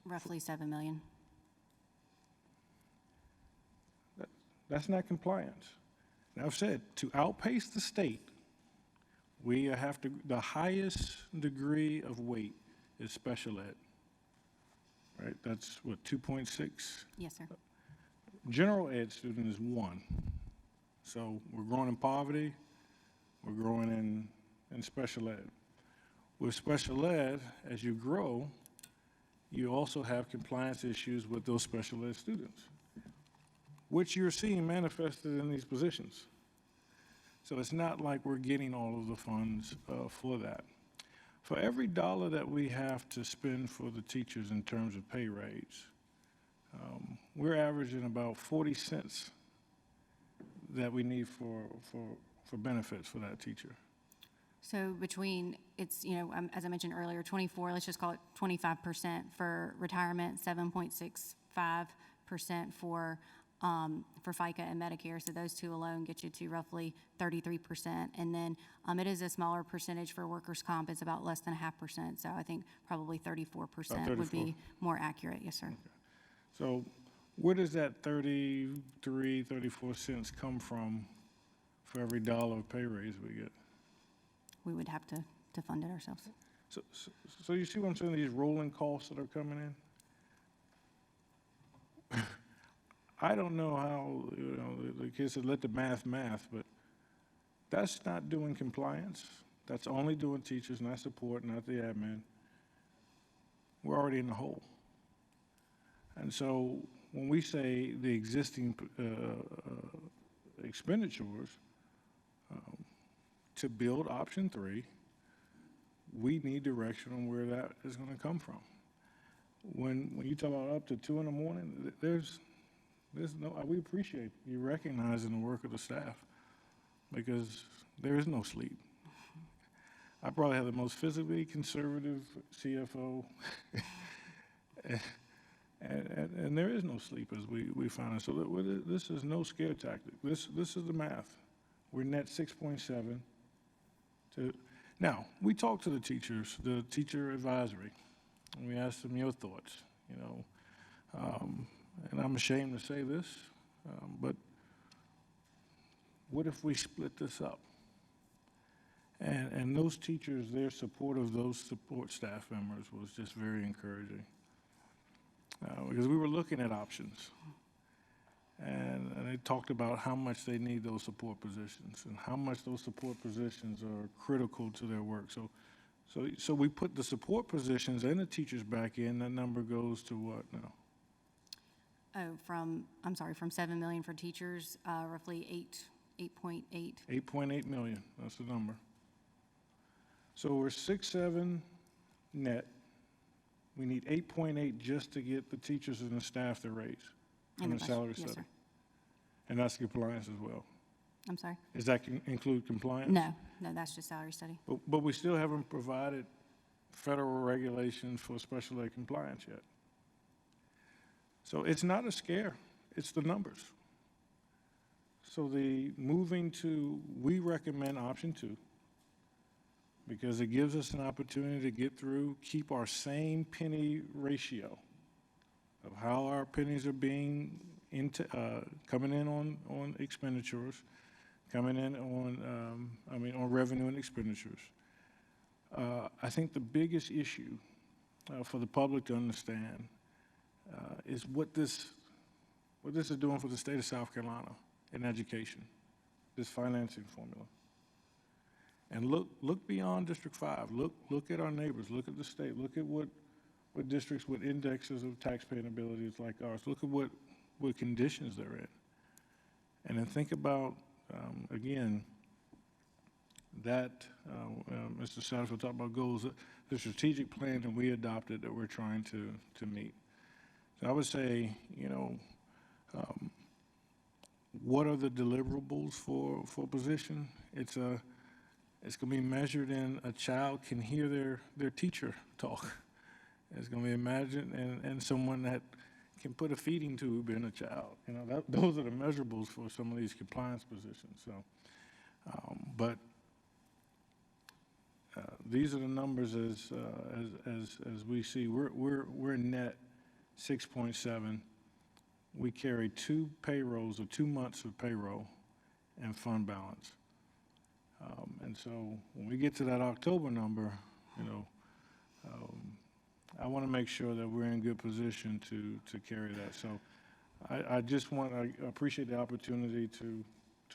Roughly 7 million. That's not compliance. Now, I've said, to outpace the state, we have to, the highest degree of weight is special ed, right? That's what, 2.6? Yes, sir. General ed student is 1. So we're growing in poverty, we're growing in special ed. With special ed, as you grow, you also have compliance issues with those special ed students, which you're seeing manifested in these positions. So it's not like we're getting all of the funds for that. For every dollar that we have to spend for the teachers in terms of pay raise, we're averaging about 40 cents that we need for benefits for that teacher. So between, it's, as I mentioned earlier, 24, let's just call it 25% for retirement, 7.65% for FICA and Medicare. So those two alone get you to roughly 33%. And then it is a smaller percentage for workers' comp. It's about less than 0.5%. So I think probably 34% would be more accurate. Yes, sir. So where does that 33, 34 cents come from for every dollar of pay raise we get? We would have to fund it ourselves. So you see what I'm saying, these rolling costs that are coming in? I don't know how, the kids said, let the math, but that's not doing compliance. That's only doing teachers, not support, not the admin. We're already in the hole. And so when we say the existing expenditures, to build option 3, we need direction on where that is going to come from. When you talk about up to 2 in the morning, there's no, we appreciate you recognizing the work of the staff, because there is no sleep. I probably have the most physically conservative CFO, and there is no sleep as we find it. So this is no scare tactic. This is the math. We're net 6.7. Now, we talked to the teachers, the teacher advisory, and we asked them your thoughts, and I'm ashamed to say this, but what if we split this up? And those teachers, their support of those support staff members was just very encouraging, because we were looking at options. And they talked about how much they need those support positions and how much those support positions are critical to their work. So we put the support positions and the teachers back in. That number goes to what now? Oh, from 7 million for teachers, roughly 8.8. 8.8 million, that's the number. So we're 6.7 net. We need 8.8 just to get the teachers and the staff to raise And in the the budget, salary yes, study. sir. And that's compliance as well. I'm sorry? Does that include compliance? No, that's just salary study. But we still haven't provided federal regulations for special ed compliance yet. So it's not a scare, it's the numbers. So the moving to, we recommend option 2, because it gives us an opportunity to get through, keep our same penny ratio of how our pennies are being coming in on expenditures, coming in on, on revenue and expenditures. I think the biggest issue for the public to understand is what this is doing for the state of South Carolina in education, this financing formula. And look beyond District 5. Look at our neighbors. Look at the state. Look at what districts with indexes of taxpaying abilities like ours. Look at what conditions they're in. And then think about, again, that Mr. Satterfield talked about goals, the strategic plan that we adopted that we're trying to meet. So I would say, what are the deliverables for position? It's going to be measured in a child can hear their teacher talk. It's going to be imagined, and someone that can put a feeding tube in a child. Those are the measurables for some of these compliance positions. So, but these are the numbers as we see. We're net 6.7. We carry 2 payrolls or 2 months of payroll and fund balance. And so when we get to that October number, I want to make sure that we're in good position to carry that. So I appreciate the opportunity to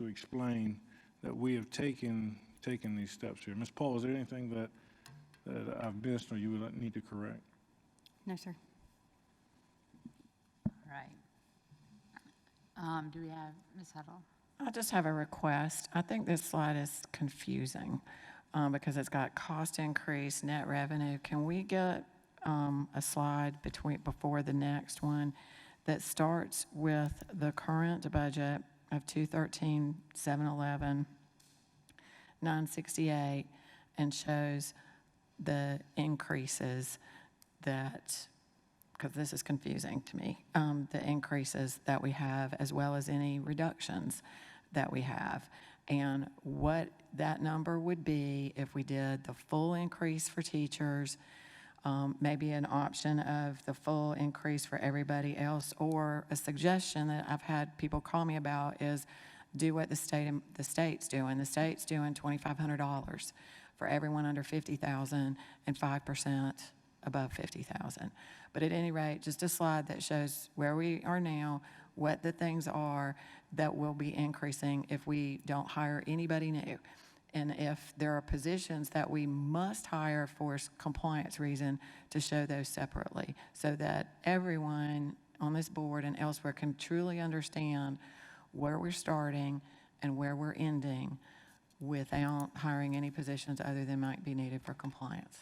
explain that we have taken these steps here. Ms. Paul, is there anything that I've missed or you would need to correct? No, sir. Right. Do we have Ms. Huddle? I just have a request. I think this slide is confusing. because it's got cost increase, net revenue. Can we get a slide before the next one that starts with the current budget of 213, 711, 968, and shows the increases that, because this is confusing to me, the increases that we have as well as any reductions that we have, and what that number would be if we did the full increase for teachers, maybe an option of the full increase for everybody else, or a suggestion that I've had people call me about is do what the state's doing. The state's doing $2,500 for everyone under 50,000 and 5% above 50,000. But at any rate, just a slide that shows where we are now, what the things are that will be increasing if we don't hire anybody new. And if there are positions that we must hire for compliance reason, to show those separately so that everyone on this board and elsewhere can truly understand where we're starting and where we're ending without hiring any positions other than might be needed for compliance.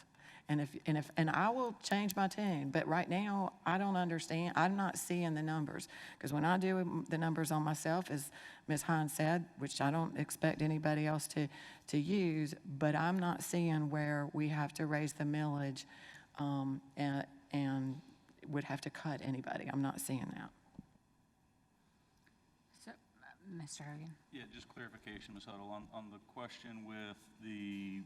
And I will change my tune, but right now, I don't understand, I'm not seeing the numbers. Because when I do the numbers on myself, as Ms. Hines said, which I don't expect anybody else to use, but I'm not seeing where we have to raise the millage and would have to cut anybody. I'm not seeing that. So, Mr. Hogan? Yeah, just clarification, Ms. Huddle, on the question with the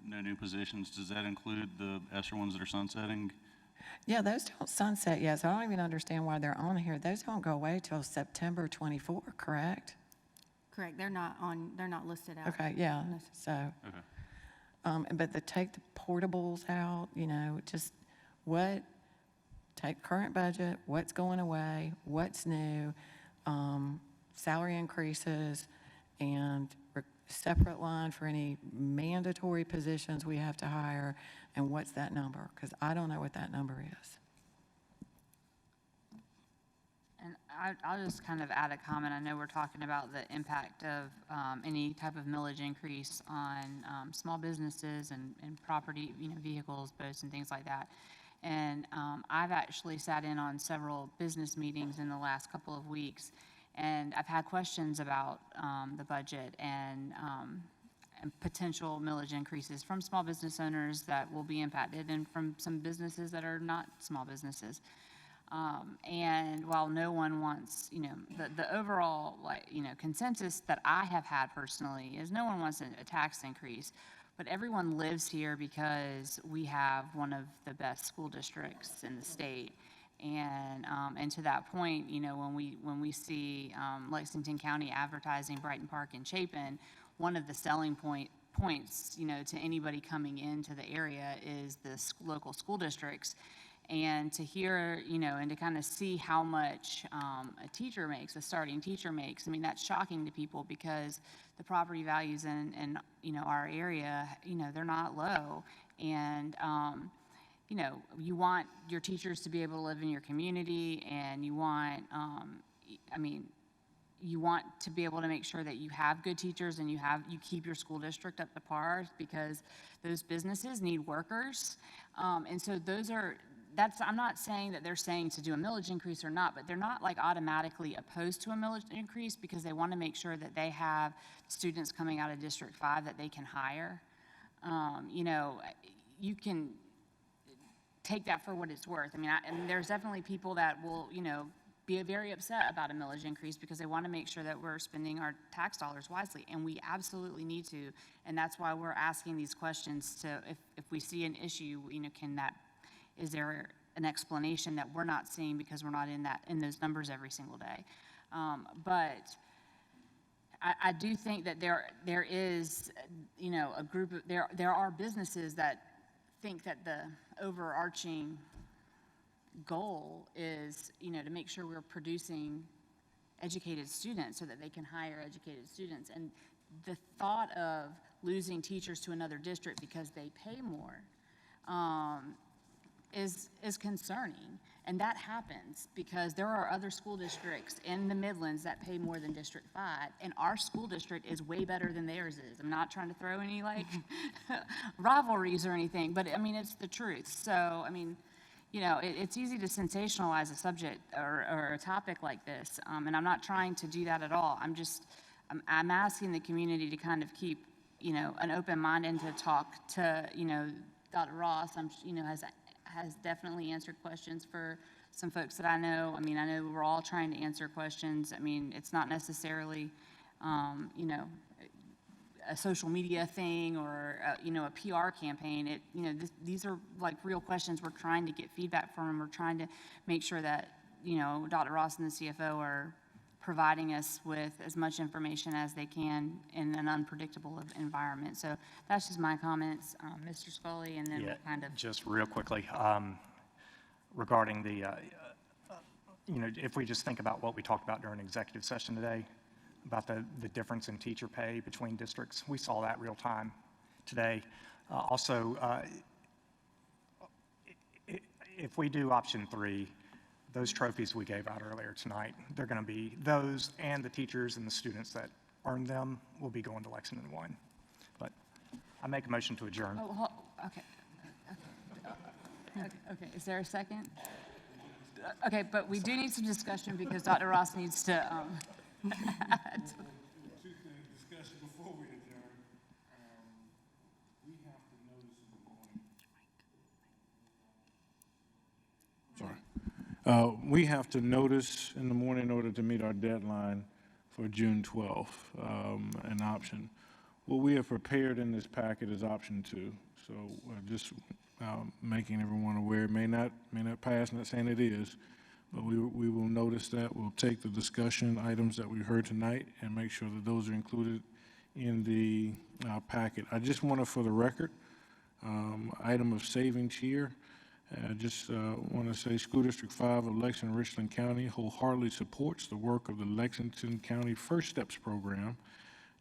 no new positions, does that include the ESSER ones that are sunsetting? Yeah, those don't sunset yet, so I don't even understand why they're on here. Those don't go away till September 24, correct? Correct, they're not listed out. Okay, yeah, No, so, Okay. but take the portables out, just take current budget, what's going away, what's new, salary increases, and separate line for any mandatory positions we have to hire, and what's that number? Because I don't know what that number is. And I'll just kind of add a comment. I know we're talking about the impact of any type of millage increase on small businesses and property, vehicles, boats, and things like that. And I've actually sat in on several business meetings in the last couple of weeks, and I've had questions about the budget and potential millage increases from small business owners that will be impacted, and from some businesses that are not small businesses. And while no one wants, the overall, consensus that I have had personally is no one wants a tax increase, but everyone lives here because we have one of the best school districts in the state. And to that point, when we see Lexington County advertising Brighton Park and Chapin, one of the selling points, to anybody coming into the area is the local school districts. And to hear, and to kind of see how much a starting teacher makes, I mean, that's shocking to people because the property values in our area, they're not low. And, you want your teachers to be able to live in your community, and you want, you want to be able to make sure that you have good teachers and you keep your school district up to par, because those businesses need workers. And so I'm not saying that they're saying to do a millage increase or not, but they're not automatically opposed to a millage increase because they want to make sure that they have students coming out of District 5 that they can hire. You can take that for what it's worth. I mean, and there's definitely people that will, be very upset about a millage increase because they want to make sure that we're spending our tax dollars wisely, and we absolutely need to. And that's why we're asking these questions to, if we see an issue, is there an explanation that we're not seeing because we're not in those numbers every single day? But I do think that there is, a group of, there are businesses that think that the overarching goal is, to make sure we're producing educated students so that they can hire educated students. And the thought of losing teachers to another district because they pay more, is concerning. And that happens because there are other school districts in the Midlands that pay more than District 5, and our school district is way better than theirs is. I'm not trying to throw any, like, rivalries or anything, but, I mean, it's the truth. So, I mean, you know, it's easy to sensationalize a subject or a topic like this, and I'm not trying to do that at all. I'm asking the community to kind of keep, you know, an open mind and to talk to, you know, Dr. Ross, you know, has definitely answered questions for some folks that I know. I mean, I know we're all trying to answer questions. I mean, it's not necessarily, you know, a social media thing or, you know, a PR campaign. You know, these are like real questions. We're trying to get feedback from them. We're trying to make sure that, you know, Dr. Ross and the CFO are providing us with as much information as they can in an unpredictable environment. So that's just my comments, Mr. Scully, and then we'll kind of. Just real quickly, regarding the, you know, if we just think about what we talked about during executive session today, about the difference in teacher pay between districts, we saw that real time today. Also, if we do option 3, those trophies we gave out earlier tonight, they're going to be those, and the teachers and the students that earned them will be going to Lexington 1. But I make a motion to adjourn. Oh, okay. Okay, is there a second? Okay, but we do need some discussion because Dr. Ross needs to, Two things, discussion before we adjourn. We have to notice in the morning. Sorry. We have to notice in the morning in order to meet our deadline for June 12th, an option. What we have prepared in this packet is option 2. So just making everyone aware, it may not pass, not saying it is, but we will notice that. We'll take the discussion items that we heard tonight and make sure that those are included in the packet. I just want to, for the record, item of savings here. I just want to say School District 5 of Lexington and Richland County wholeheartedly supports the work of the Lexington County First Steps program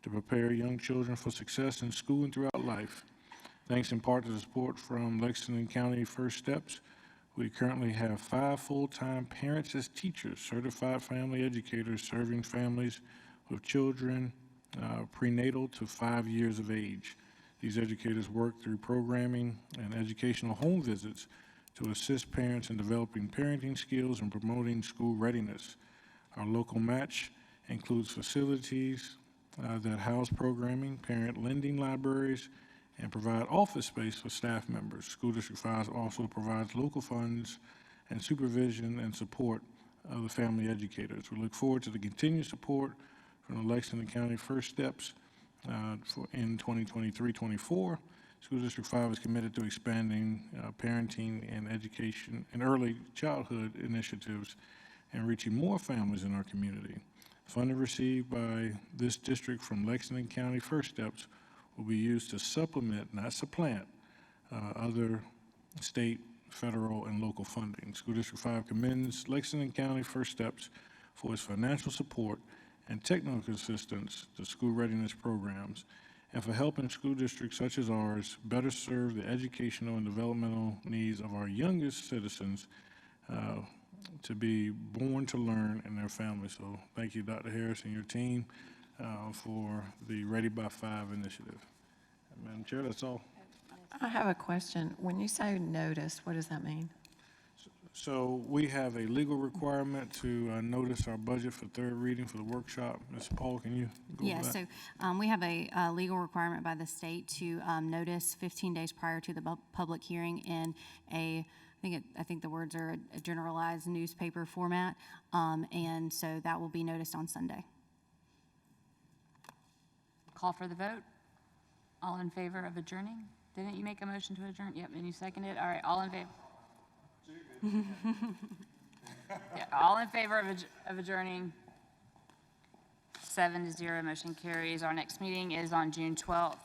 to prepare young children for success in school and throughout life. Thanks in part to the support from Lexington County First Steps, we currently have 5 full-time parents as teachers, certified family educators serving families with children prenatal to 5 years of age. These educators work through programming and educational home visits to assist parents in developing parenting skills and promoting school readiness. Our local match includes facilities that house programming, parent lending libraries, and provide office space for staff members. School District 5 also provides local funds and supervision and support of the family educators. We look forward to the continued support from the Lexington County First Steps in 2023-24. School District 5 is committed to expanding parenting and education and early childhood initiatives and reaching more families in our community. Funding received by this district from Lexington County First Steps will be used to supplement, not supplant, other state, federal, and local funding. School District 5 commends Lexington County First Steps for its financial support and technical assistance to school readiness programs, and for helping school districts such as ours better serve the educational and developmental needs of our youngest citizens to be born to learn and their families. So thank you, Dr. Harris and your team, for the Ready by 5 initiative. Madam Chair, that's all. I have a question. When you say notice, what does that mean? So we have a legal requirement to notice our budget for third reading for the workshop. Ms. Paul, can you go Yeah, over that? so we have a legal requirement by the state to notice 15 days prior to the public hearing in I think the words are a generalized newspaper format, and so that will be noticed on Sunday. Call for the vote. All in favor of adjourning? Didn't you make a motion to adjourn? Yep, and you seconded? All right, all in favor? Yeah, all in favor of adjourning? 7-0, motion carries. Our next meeting is on June 12th.